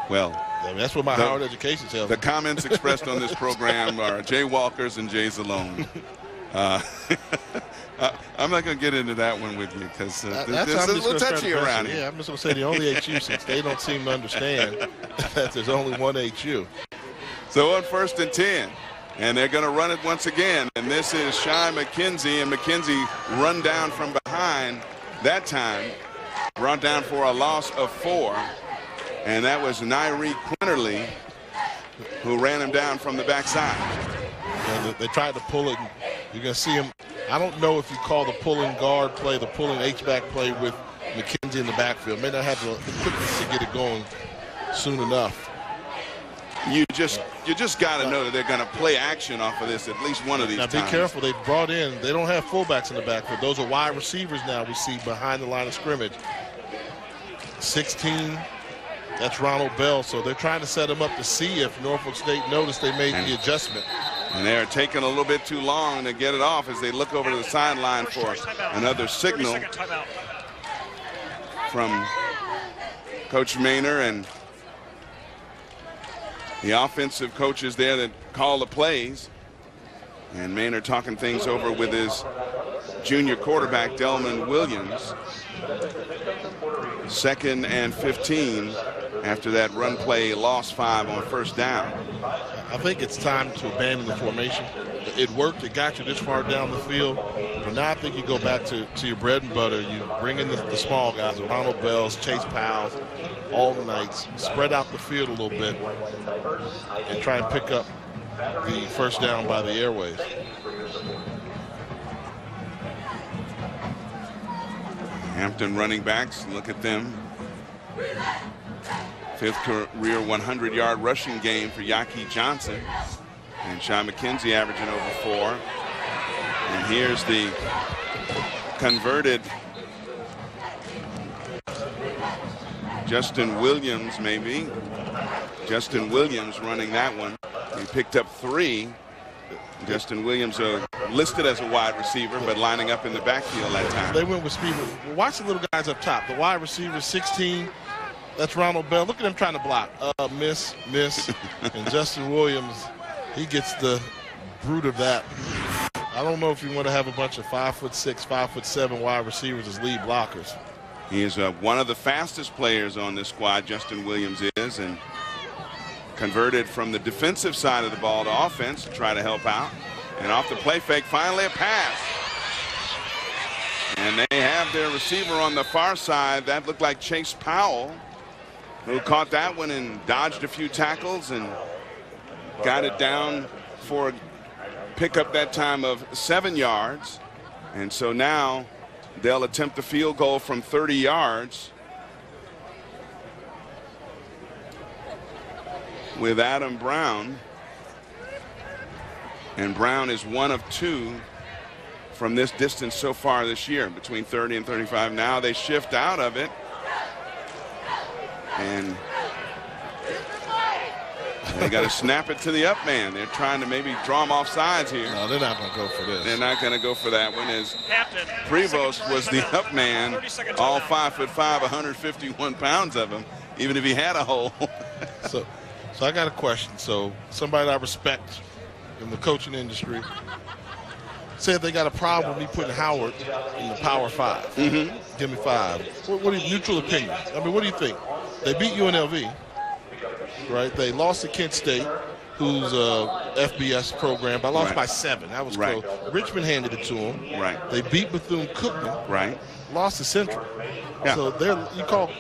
Well, I mean, that's what my Howard education tells me. The comments expressed on this program are Jay Walker's and Jay's alone. I'm not going to get into that one with you because it's a little touchy around here. Yeah, I'm just going to say the only HU, since they don't seem to understand that there's only one HU. So on 1st and 10, and they're going to run it once again. And this is Shy McKenzie, and McKenzie run down from behind that time, brought down for a loss of 4. And that was Nyree Quinterly who ran him down from the backside. And they tried to pull it. You're going to see him. I don't know if you call the pulling guard play, the pulling H-back play with McKenzie in the backfield. May not have the quickness to get it going soon enough. You just got to know that they're going to play action off of this at least one of these times. Now be careful. They brought in. They don't have fullbacks in the backfield. Those are wide receivers now we see behind the line of scrimmage. 16. That's Ronald Bell. So they're trying to set him up to see if Norfolk State noticed they made the adjustment. And they're taking a little bit too long to get it off as they look over to the sideline for another signal from Coach Maynor and the offensive coaches there that call the plays. And Maynor talking things over with his junior quarterback, Delman Williams. 2nd and 15 after that run play, lost 5 on first down. I think it's time to abandon the formation. It worked. It got you this far down the field. But now I think you go back to your bread and butter. You bring in the small guys, the Ronald Bells, Chase Powell's, all the nights, spread out the field a little bit, and try and pick up the first down by the airways. Hampton running backs, look at them. 5th career 100-yard rushing game for Yaki Johnson. And Shy McKenzie averaging over 4. And here's the converted Justin Williams, maybe. Justin Williams running that one. He picked up 3. Justin Williams listed as a wide receiver, but lining up in the backfield that time. They went with speed. Watch the little guys up top. The wide receiver, 16. That's Ronald Bell. Look at him trying to block. Miss. And Justin Williams, he gets the brute of that. I don't know if you want to have a bunch of 5'6", 5'7" wide receivers as lead blockers. He is one of the fastest players on this squad, Justin Williams is, and converted from the defensive side of the ball to offense to try to help out. And off the play fake, finally a pass. And they have their receiver on the far side. That looked like Chase Powell, who caught that one and dodged a few tackles and got it down for a pickup that time of 7 yards. And so now they'll attempt the field goal from 30 yards with Adam Brown. And Brown is 1 of 2 from this distance so far this year, between 30 and 35. Now they shift out of it. And they got to snap it to the up man. They're trying to maybe draw him off sides here. No, they're not going to go for this. They're not going to go for that one, as Hampton, Prevost was the up man, all 5'5", 151 pounds of him, even if he had a hole. So I got a question. So somebody I respect in the coaching industry said they got a problem with me putting Howard in the Power 5. Give me 5. What are your neutral opinion? I mean, what do you think? They beat UNLV, right? They lost to Kent State, who's a FBS program, but lost by 7. That was close. Richmond handed it to them. Right. They beat Bethune-Cookman. Right. Lost to Central. Yeah. So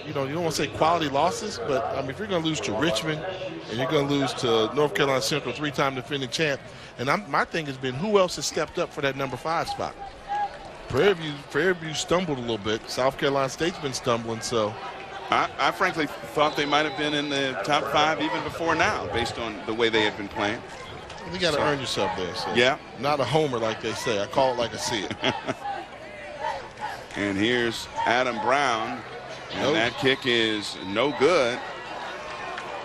you don't want to say quality losses, but I mean, if you're going to lose to Richmond and you're going to lose to North Carolina Central, 3-time defending champ, and my thing has been, who else has stepped up for that number 5 spot? Prairie View stumbled a little bit. South Carolina State's been stumbling, so. I frankly thought they might have been in the top 5 even before now, based on the way they have been playing. You got to earn yourself there. So. Yeah. Not a homer, like they say. I call it like I see it. And here's Adam Brown, and that kick is no good.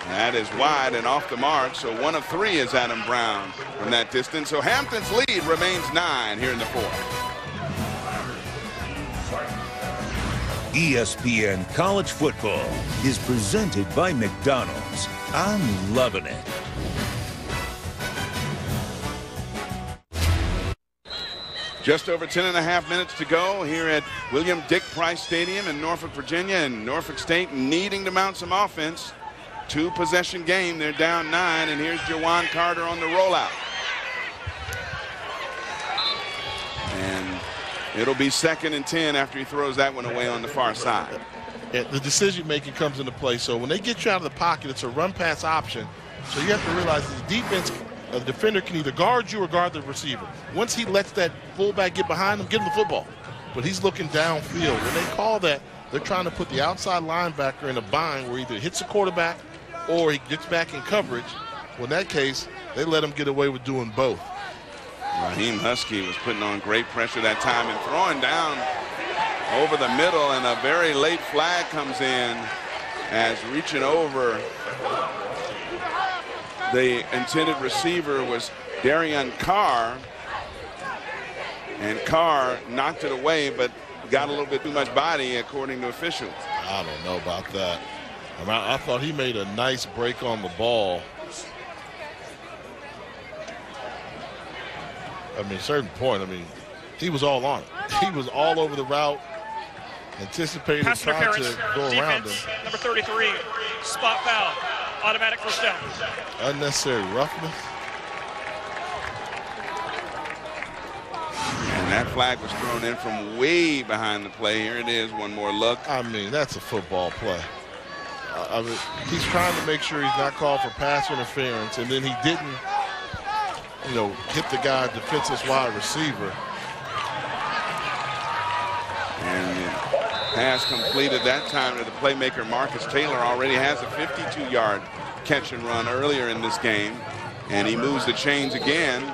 That is wide and off the mark, so 1 of 3 is Adam Brown from that distance. So Hampton's lead remains 9 here in the 4th. ESPN College Football is presented by McDonald's. I'm loving it. Just over 10.5 minutes to go here at William Dick Price Stadium in Norfolk, Virginia, and Norfolk State needing to mount some offense. 2-possession game. They're down 9, and here's Jawan Carter on the rollout. And it'll be 2nd and 10 after he throws that one away on the far side. Yeah, the decision-making comes into play. So when they get you out of the pocket, it's a run-pass option. So you have to realize the defense, the defender can either guard you or guard the receiver. Once he lets that fullback get behind him, give him the football. But he's looking downfield. When they call that, they're trying to put the outside linebacker in a bind where either he hits the quarterback or he gets back in coverage. Well, in that case, they let him get away with doing both. Raheem Husky was putting on great pressure that time and throwing down over the middle, and a very late flag comes in as reaching over the intended receiver was Darian Carr, and Carr knocked it away but got a little bit too much body according to officials. I don't know about that. I thought he made a nice break on the ball. I mean, certain point, he was all on it. He was all over the route, anticipated, trying to go around him. Number 33, spot foul, automatic first down. Unnecessary roughness. And that flag was thrown in from way behind the play. Here it is, one more look. I mean, that's a football play. He's trying to make sure he's not called for pass interference, and then he didn't, hit the guy, defenseless wide receiver. And the pass completed that time to the playmaker Marcus Taylor. Already has a 52-yard catch and run earlier in this game, and he moves the chains again,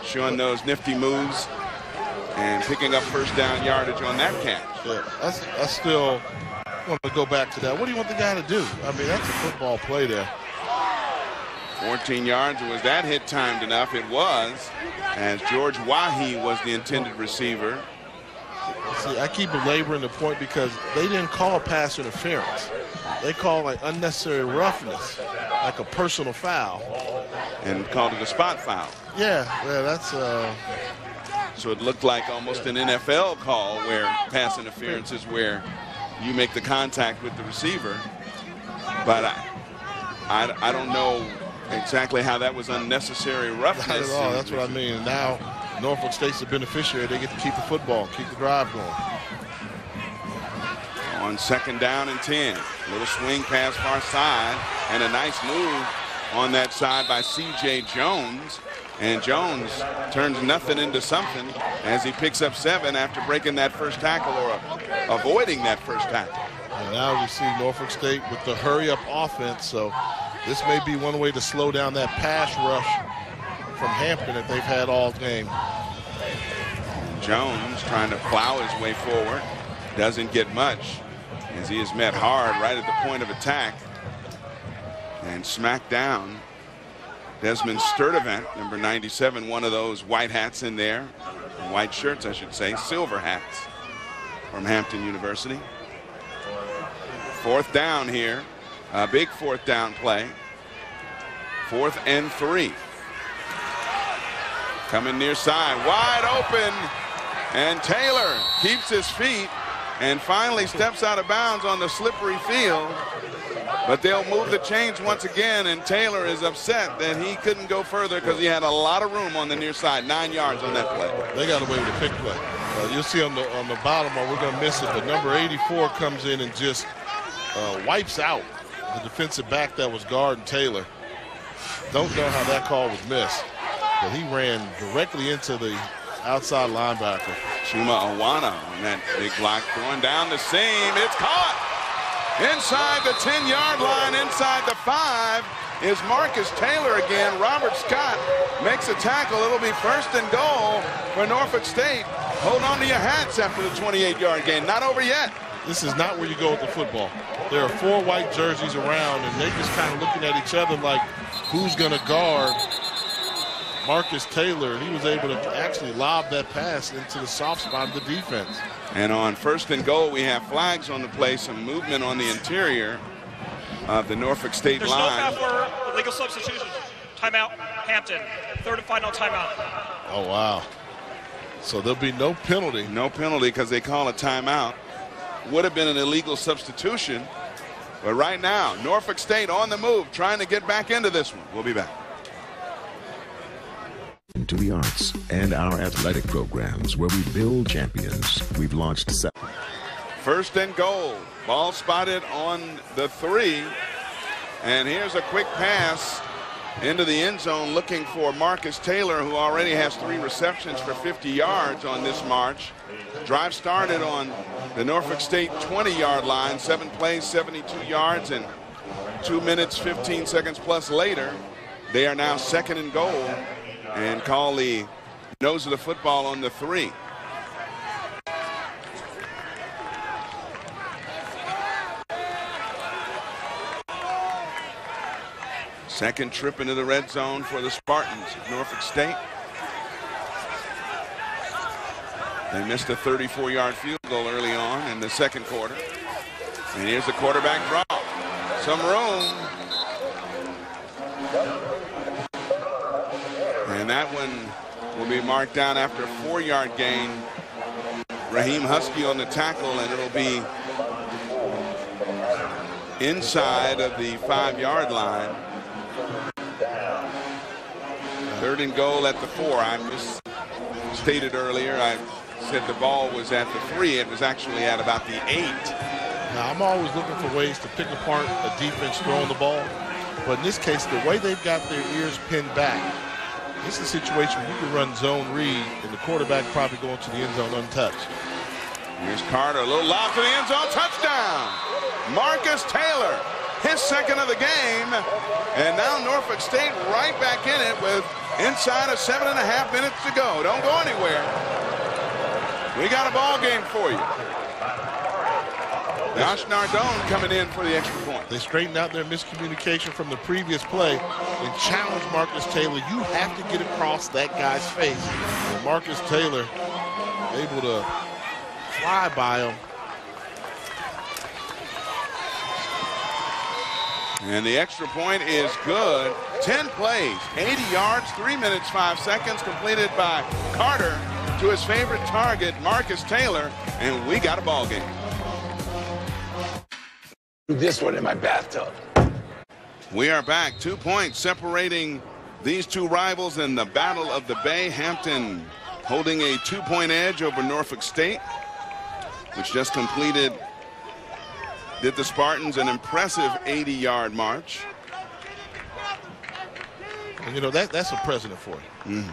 showing those nifty moves and picking up first down yardage on that catch. Yeah, I still want to go back to that. What do you want the guy to do? I mean, that's a football play there. 14 yards. Was that hit timed enough? It was, as George Wahi was the intended receiver. See, I keep belaboring the point because they didn't call pass interference. They called like unnecessary roughness, like a personal foul. And called it a spot foul. Yeah, that's So it looked like almost an NFL call where pass interference is where you make the contact with the receiver. But I don't know exactly how that was unnecessary roughness. Not at all. That's what I mean. And now Norfolk State's the beneficiary. They get to keep the football, keep the drive going. On 2nd down and 10. Little swing pass far side and a nice move on that side by C.J. Jones. And Jones turns nothing into something as he picks up 7 after breaking that first tackle or avoiding that first tackle. And now we see Norfolk State with the hurry-up offense. So this may be one way to slow down that pass rush from Hampton that they've had all game. Jones trying to plow his way forward. Doesn't get much as he is met hard right at the point of attack and smacked down. Desmond Sturdivant, number 97, one of those white hats in there, white shirts I should say, silver hats from Hampton University. 4th down here, a big 4th down play. 4th and 3. Coming near side, wide open, and Taylor keeps his feet and finally steps out of bounds on the slippery field. But they'll move the chains once again, and Taylor is upset that he couldn't go further because he had a lot of room on the near side. 9 yards on that play. They got away with a pick play. You'll see on the bottom, or we're going to miss it, but number 84 comes in and just wipes out the defensive back that was guarding Taylor. Don't know how that call was missed, but he ran directly into the outside linebacker. Chuma Awana on that big block going down the seam. It's caught. Inside the 10-yard line, inside the 5 is Marcus Taylor again. Robert Scott makes a tackle. It'll be 1st and goal for Norfolk State. Hold on to your hats after the 28-yard gain. Not over yet. This is not where you go with the football. There are 4 white jerseys around, and they're just kind of looking at each other like, who's going to guard Marcus Taylor? And he was able to actually lob that pass into the soft spot of the defense. And on 1st and goal, we have flags on the play, some movement on the interior of the Norfolk State line. There's no foul for illegal substitution. Timeout, Hampton. 3rd and final timeout. Oh, wow. So there'll be no penalty. No penalty because they call a timeout. Would have been an illegal substitution. But right now, Norfolk State on the move, trying to get back into this one. We'll be back. To the arts and our athletic programs where we build champions. We've launched 7. 1st and goal. Ball spotted on the 3. And here's a quick pass into the end zone looking for Marcus Taylor, who already has 3 receptions for 50 yards on this march. Drive started on the Norfolk State 20-yard line. 7 plays, 72 yards, and 2 minutes, 15 seconds plus later, they are now 2nd and goal. And call the nose of the football on the 3. Second trip into the red zone for the Spartans of Norfolk State. They missed a 34-yard field goal early on in the 2nd quarter. And here's the quarterback draw. Some room. And that one will be marked down after a 4-yard gain. Raheem Husky on the tackle, and it'll be inside of the 5-yard line. 3rd and goal at the 4. I misstated earlier. I said the ball was at the 3. It was actually at about the 8. Now, I'm always looking for ways to pick apart a defense throwing the ball. But in this case, the way they've got their ears pinned back, this is a situation where you can run zone read, and the quarterback probably going to the end zone untouched. Here's Carter, a little lob to the end zone, touchdown! Marcus Taylor, his 2nd of the game, and now Norfolk State right back in it with inside of 7.5 minutes to go. Don't go anywhere. We got a ball game for you. Josh Nardone coming in for the extra point. They straightened out their miscommunication from the previous play and challenged Marcus Taylor. You have to get across that guy's face. And Marcus Taylor able to fly by him. And the extra point is good. 10 plays, 80 yards, 3 minutes, 5 seconds, completed by Carter. to his favorite target, Marcus Taylor, and we got a ball game. This one in my bathtub. We are back. 2 points separating these two rivals in the Battle of the Bay. Hampton holding a 2-point edge over Norfolk State, which just did the Spartans an impressive 80-yard march. And you know, that's a president for you.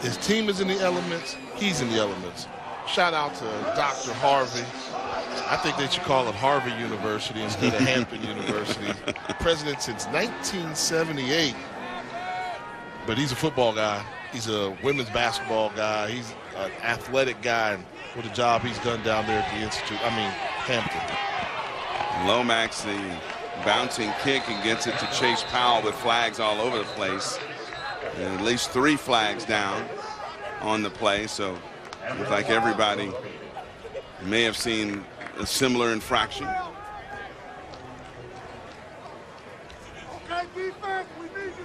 His team is in the elements, he's in the elements. Shout out to Dr. Harvey. I think they should call it Harvey University instead of Hampton University. President since 1978. But he's a football guy. He's a women's basketball guy. He's an athletic guy. And what a job he's done down there at the Institute. Hampton. Lomax, the bouncing kick, and gets it to Chase Powell with flags all over the place. And at least 3 flags down on the play. So it looks like everybody may have seen a similar infraction.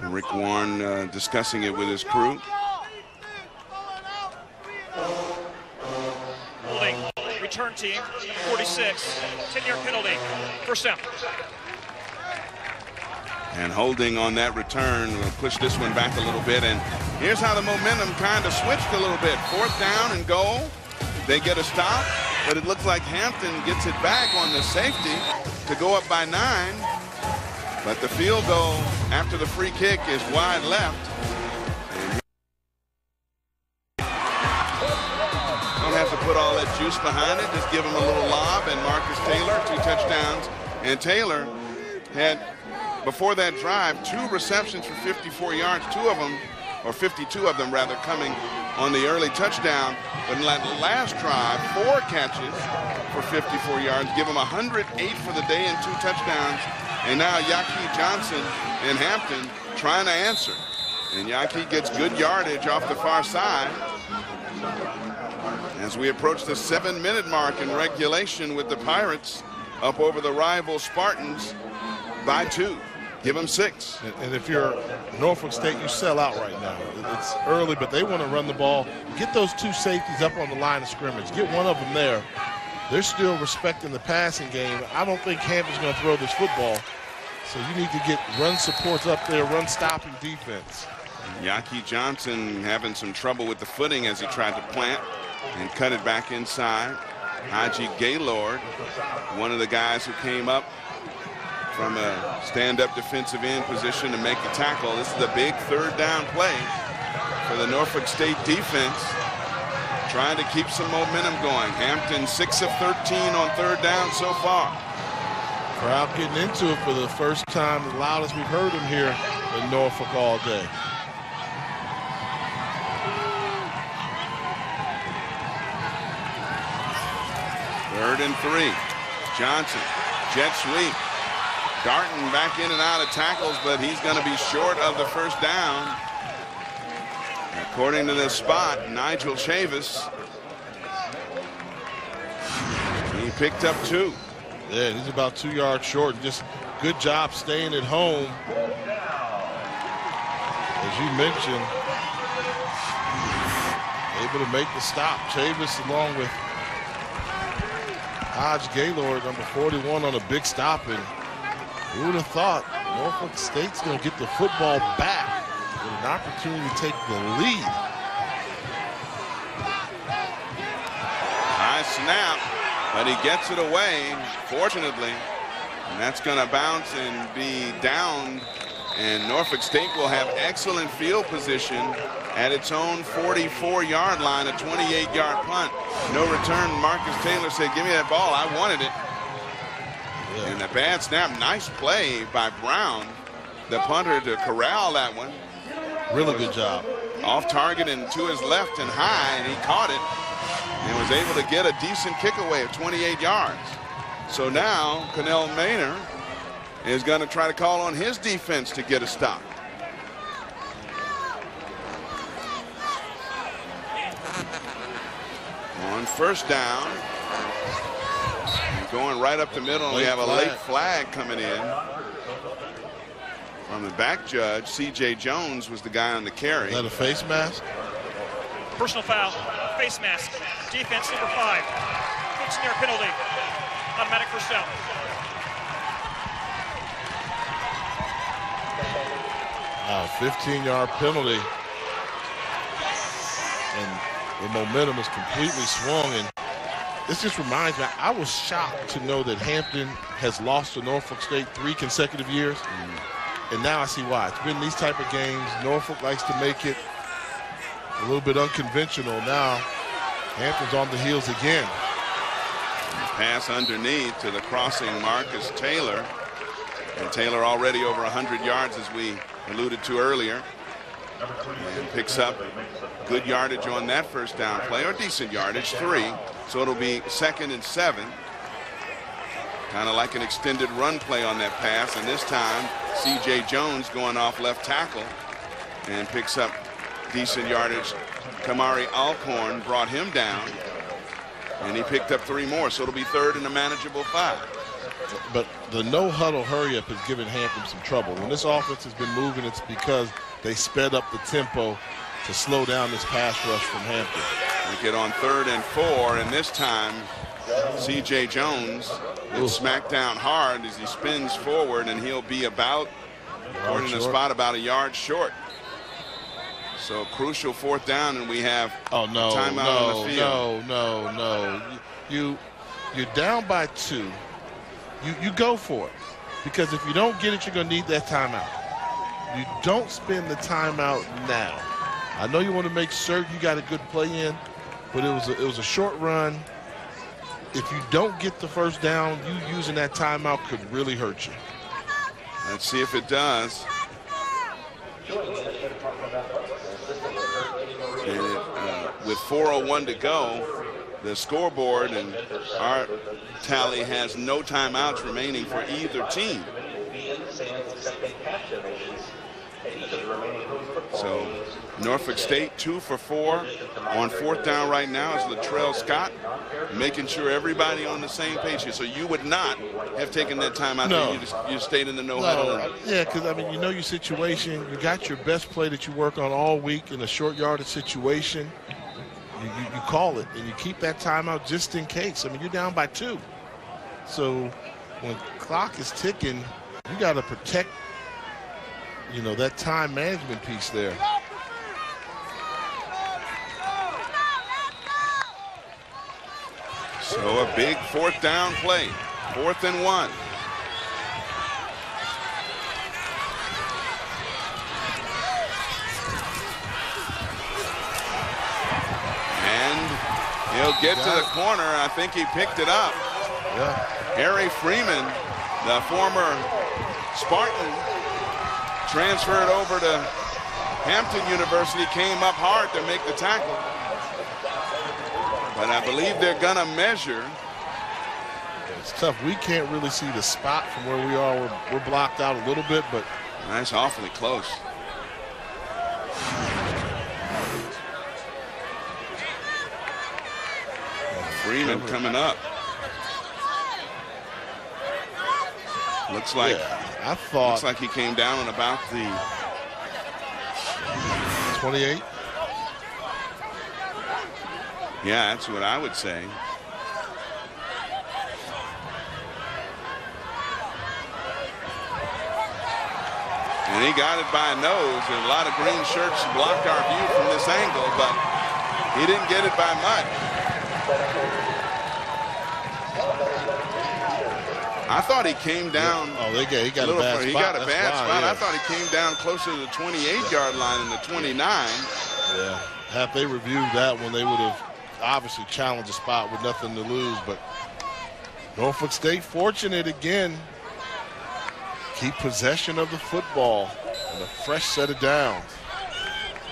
Rick Warren discussing it with his crew. Holding, return team, 46, 10-yard penalty, first down. And holding on that return will push this one back a little bit. And here's how the momentum kind of switched a little bit. 4th down and goal. They get a stop, but it looks like Hampton gets it back on the safety to go up by 9. But the field goal after the free kick is wide left. Don't have to put all that juice behind it. Just give him a little lob, and Marcus Taylor, 2 touchdowns. And Taylor had, before that drive, 2 receptions for 54 yards, 2 of them, or 52 of them rather, coming on the early touchdown. But in that last drive, 4 catches for 54 yards, give him 108 for the day and 2 touchdowns. And now Yaki Johnson in Hampton trying to answer. And Yaki gets good yardage off the far side as we approach the 7-minute mark in regulation, with the Pirates up over the rival Spartans by 2. Give them 6. And if you're Norfolk State, you sell out right now. It's early, but they want to run the ball. Get those 2 safeties up on the line of scrimmage. Get one of them there. They're still respecting the passing game. I don't think Hampton's going to throw this football. So you need to get run supports up there, run stopping defense. Yaki Johnson having some trouble with the footing as he tried to plant and cut it back inside. Haji Gaylord, one of the guys who came up from a stand-up defensive end position to make the tackle. This is a big 3rd down play for the Norfolk State defense, trying to keep some momentum going. Hampton 6 of 13 on 3rd down so far. Crowd getting into it for the first time, the loudest we've heard him here in Norfolk all day. Third and 3. Johnson, jet sweep. Darton back in and out of tackles, but he's going to be short of the first down. According to the spot, Nigel Chavis, he picked up 2. Yeah, he's about 2 yards short. Just good job staying at home. As you mentioned, able to make the stop. Chavis along with Hodge Gaylord, number 41, on a big stop. And who would have thought Norfolk State's going to get the football back with an opportunity to take the lead. High snap, but he gets it away, fortunately. And that's going to bounce and be down. And Norfolk State will have excellent field position at its own 44-yard line, a 28-yard punt. No return. Marcus Taylor said, give me that ball. I wanted it. Yeah. And a bad snap. Nice play by Brown, the punter, to corral that one. Really good job. Off target and to his left and high, and he caught it and was able to get a decent kick away of 28 yards. So now Connell Maynor is going to try to call on his defense to get a stop. On first down, going right up the middle, and we have a late flag coming in from the back judge. C.J. Jones was the guy on the carry. Is that a face mask? Personal foul. face mask. Defense number 5. 15-yard penalty. Automatic first down. 15-yard penalty. And the momentum is completely swung. And this just reminds me, I was shocked to know that Hampton has lost to Norfolk State 3 consecutive years. And now I see why. It's been these type of games. Norfolk likes to make it a little bit unconventional. Now Hampton's on the heels again. Pass underneath to the crossing Marcus Taylor. And Taylor already over 100 yards, as we alluded to earlier. And picks up good yardage on that first down play, or decent yardage, 3. So it'll be 2nd and 7. Kind of like an extended run play on that pass. And this time, C.J. Jones going off left tackle and picks up decent yardage. Kamari Alcorn brought him down, and he picked up 3 more. So it'll be 3rd and a manageable 5. But the no-huddle hurry-up has given Hampton some trouble. When this offense has been moving, it's because they sped up the tempo to slow down this pass rush from Hampton. We get on 3rd and 4, and this time C.J. Jones is smacked down hard as he spins forward, and he'll be about, according to the spot, about a yard short. So crucial 4th down, and we have timeout on the field. No. You're down by 2. You go for it, because if you don't get it, you're going to need that timeout. You don't spend the timeout now. I know you want to make certain you got a good play in, but it was a short run. If you don't get the first down, you using that timeout could really hurt you. Let's see if it does. And with 4:01 to go, the scoreboard and our tally has no timeouts remaining for either team. So Norfolk State 2 for 4 on 4th down right now is Latrell Scott, making sure everybody on the same page here. So you would not have taken that time out. No. You stayed in the no-huddle. Yeah, because I mean, you know your situation. You got your best play that you work on all week in a short yardage situation. You call it, and you keep that timeout just in case. I mean, you're down by 2. So when clock is ticking, you got to protect, that time management piece there. So a big 4th down play, 4th and 1. He'll get to the corner. I think he picked it up. Yeah. Harry Freeman, the former Spartan, transferred over to Hampton University, came up hard to make the tackle. But I believe they're going to measure. It's tough. We can't really see the spot from where we are. We're blocked out a little bit, but that's awfully close. Freeman coming up. Looks like looks like he came down on about the 28. Yeah, that's what I would say. And he got it by a nose, and a lot of green shirts blocked our view from this angle, but he didn't get it by much. I thought he came down. Oh, he got a bad spot. He got a bad spot. Yeah. I thought he came down closer to the 28-yard line than the 29. Yeah. Had they reviewed that one, they would have obviously challenged the spot with nothing to lose. But Norfolk State fortunate again. Keep possession of the football and a fresh set of downs.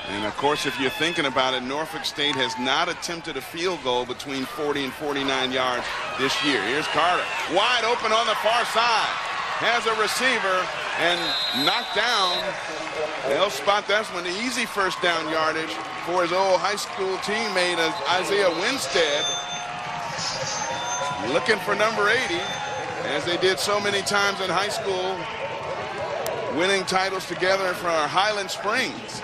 And of course, if you're thinking about it, Norfolk State has not attempted a field goal between 40 and 49 yards this year. Here's Carter, wide open on the far side. Has a receiver and knocked down. They'll spot that's one, the easy first down yardage for his old high school teammate Isaiah Winstead. Looking for number 80, as they did so many times in high school, winning titles together for our Highland Springs.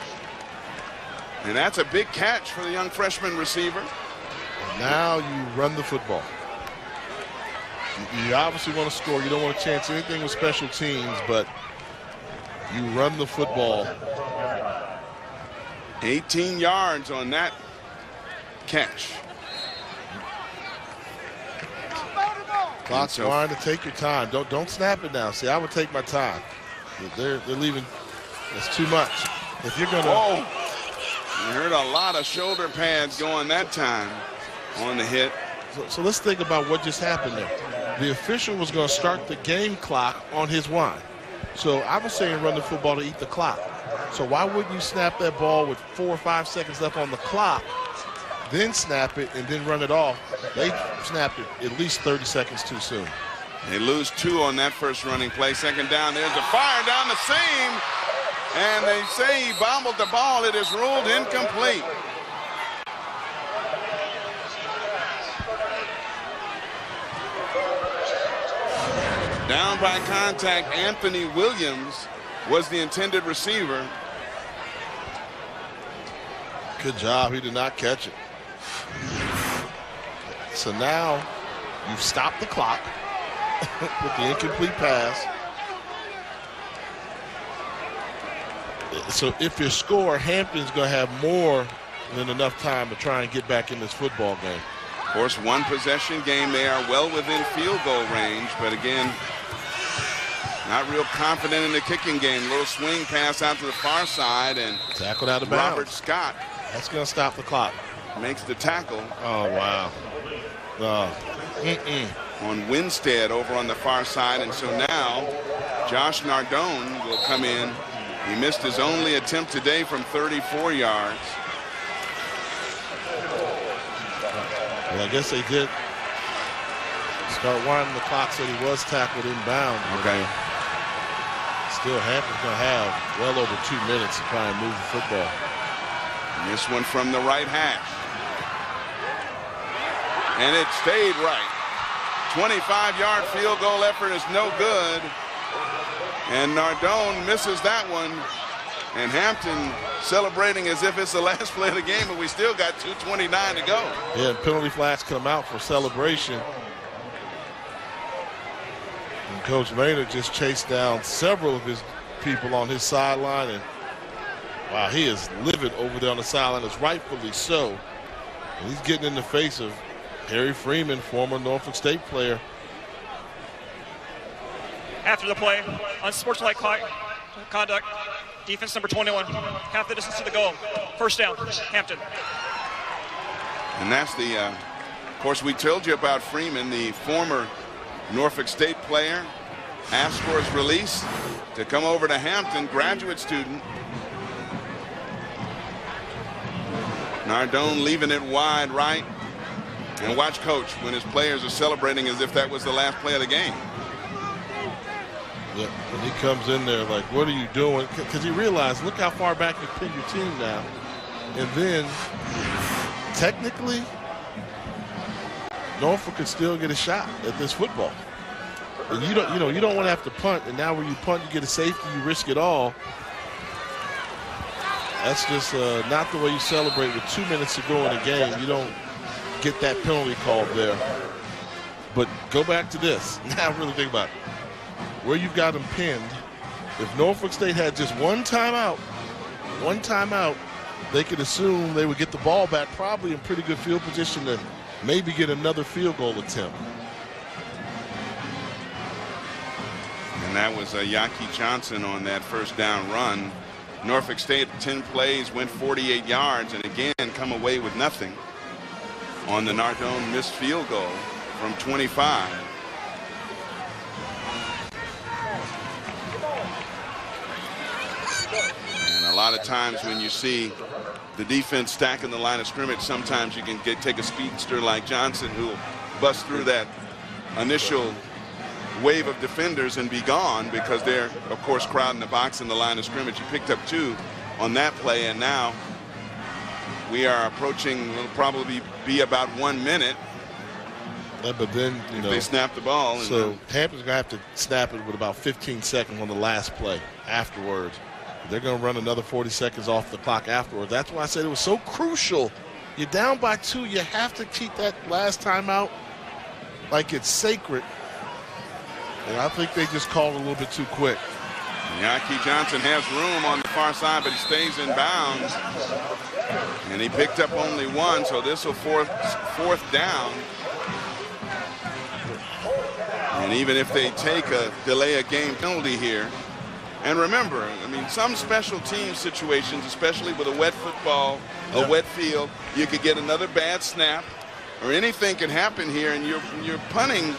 And that's a big catch for the young freshman receiver. And now you run the football. You obviously want to score. You don't want to chance anything with special teams, but you run the football. 18 yards on that catch. Clock's trying to take your time. Don't snap it now. See, I would take my time. They're leaving. It's too much. If you're gonna. Whoa! You heard a lot of shoulder pads going that time on the hit. So let's think about what just happened there. The official was going to start the game clock on his whine. So I was saying run the football to eat the clock. So why wouldn't you snap that ball with 4 or 5 seconds left on the clock, then snap it and then run it off? They snapped it at least 30 seconds too soon. They lose 2 on that first running play. Second down, there's a fire down the seam. And they say he bobbled the ball. It is ruled incomplete. Down by contact, Anthony Williams was the intended receiver. Good job. He did not catch it. So now you've stopped the clock with the incomplete pass. So if you score, Hampton's going to have more than enough time to try and get back in this football game. Of course, one possession game. They are well within field goal range, but again, not real confident in the kicking game. Little swing pass out to the far side, and tackled out of bounds. Robert Scott. That's going to stop the clock. Makes the tackle. Oh, wow. On Winstead over on the far side, and so now Josh Nardone will come in. He missed his only attempt today from 34 yards. Well, I guess they did start winding the clock, so he was tackled inbound. Okay. Still, Hampton's going to have well over 2 minutes to try and move the football. And this one from the right hash. And it stayed right. 25-yard field goal effort is no good. And Nardone misses that one. And Hampton celebrating as if it's the last play of the game, and we still got 2:29 to go. Yeah, and penalty flags come out for celebration. And Coach Maynard just chased down several of his people on his sideline, and wow, he is livid over there on the sideline, as rightfully so. And he's getting in the face of Harry Freeman, former Norfolk State player. After the play, unsportsmanlike conduct, defense number 21, half the distance to the goal. First down, Hampton. And that's the, of course, we told you about Freeman, the former Norfolk State player, asked for his release to come over to Hampton, graduate student. Nardone leaving it wide right. And watch Coach when his players are celebrating as if that was the last play of the game. Yeah, when he comes in there like, what are you doing? Because he realized, look how far back you pinned your team now. And then, technically, Norfolk could still get a shot at this football. And you don't want to have to punt. And now when you punt, you get a safety, you risk it all. That's just not the way you celebrate with 2 minutes to go in a game. You don't get that penalty called there. But go back to this. Now really think about it. Where you've got them pinned, if Norfolk State had just one timeout, they could assume they would get the ball back, probably in pretty good field position to maybe get another field goal attempt. And that was Yaki Johnson on that first down run. Norfolk State, 10 plays, went 48 yards, and again come away with nothing on the Nardone missed field goal from 25. And a lot of times when you see the defense stacking the line of scrimmage, sometimes you can take a speedster like Johnson who will bust through that initial wave of defenders and be gone because they're, of course, crowding the box in the line of scrimmage. He picked up 2 on that play, and now we are approaching, will probably be about 1 minute. Yeah, but then, if they snap the ball. So Hampton's going to have to snap it with about 15 seconds on the last play afterwards. They're going to run another 40 seconds off the clock afterwards. That's why I said it was so crucial. You're down by 2. You have to keep that last timeout like it's sacred. And I think they just called a little bit too quick. Yaki Johnson has room on the far side, but he stays in bounds. And he picked up only 1, so this will fourth down. And even if they take a delay a game penalty here, and remember, I mean, some special team situations, especially with a wet football, a wet field, you could get another bad snap, or anything can happen here, and you're punting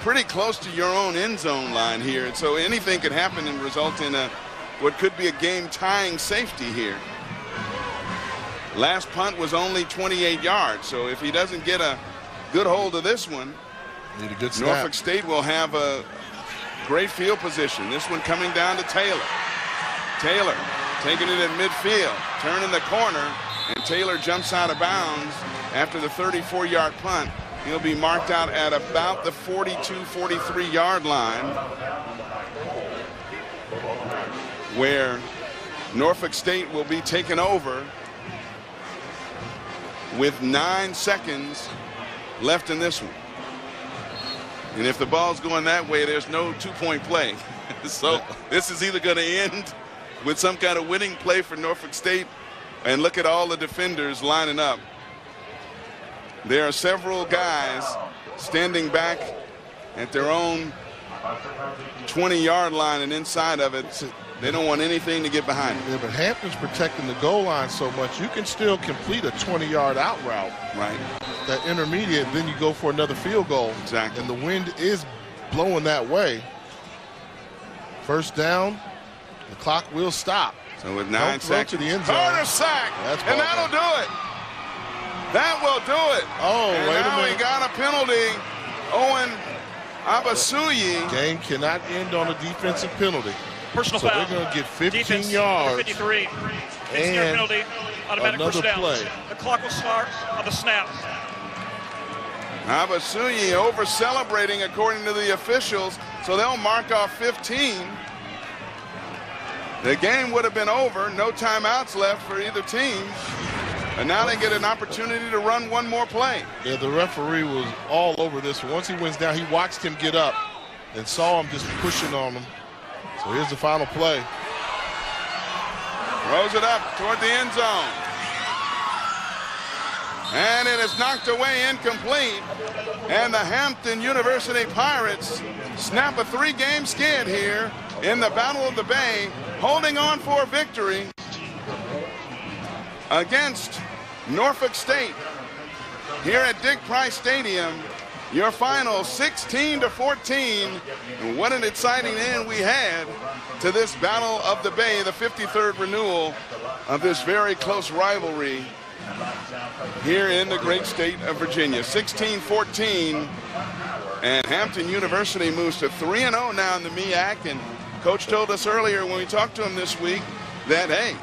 pretty close to your own end zone line here, and so anything could happen and result in what could be a game-tying safety here. Last punt was only 28 yards, so if he doesn't get a good hold of this one, need a good snap. Norfolk State will have a great field position. This one coming down to Taylor. Taylor taking it at midfield, turning the corner, and Taylor jumps out of bounds after the 34-yard punt. He'll be marked out at about the 42-43-yard line, where Norfolk State will be taken over with 9 seconds left in this one. And if the ball's going that way, there's no two-point play. So this is either going to end with some kind of winning play for Norfolk State, and look at all the defenders lining up. There are several guys standing back at their own 20-yard line and inside of it. They don't want anything to get behind it. Yeah, but Hampton's protecting the goal line so much, you can still complete a 20-yard out route. Right. That intermediate, then you go for another field goal. Exactly. And the wind is blowing that way. First down, the clock will stop. So with 9 seconds, to the end zone. Carter sack, and that'll do it. That will do it. Oh, and wait a now minute. he got a penalty. Owen Abasuyi. Game cannot end on a defensive penalty. Personal so foul. They're going to get 15 Defense, yards. 53. And penalty. Automatic another first down. play. The clock will start on the snap. Abasuyi over celebrating according to the officials, so they'll mark off 15. The game would have been over, no timeouts left for either team, and now they get an opportunity to run one more play. Yeah, the referee was all over this. Once he went down, he watched him get up and saw him just pushing on him. So here's the final play. Throws it up toward the end zone. And it is knocked away incomplete. And the Hampton University Pirates snap a 3-game skid here in the Battle of the Bay, holding on for victory against Norfolk State here at Dick Price Stadium. Your final 16-14. And what an exciting end we had to this Battle of the Bay, the 53rd renewal of this very close rivalry here in the great state of Virginia. 16-14, and Hampton University moves to 3-0 now in the MEAC. And Coach told us earlier when we talked to him this week that, hey,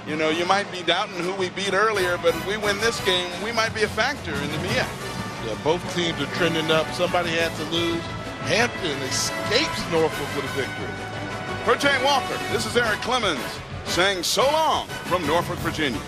you know, you might be doubting who we beat earlier, but if we win this game, we might be a factor in the MEAC. Yeah, both teams are trending up. Somebody had to lose. Hampton escapes Norfolk with a victory. For Jay Walker, this is Eric Clemens saying so long from Norfolk, Virginia.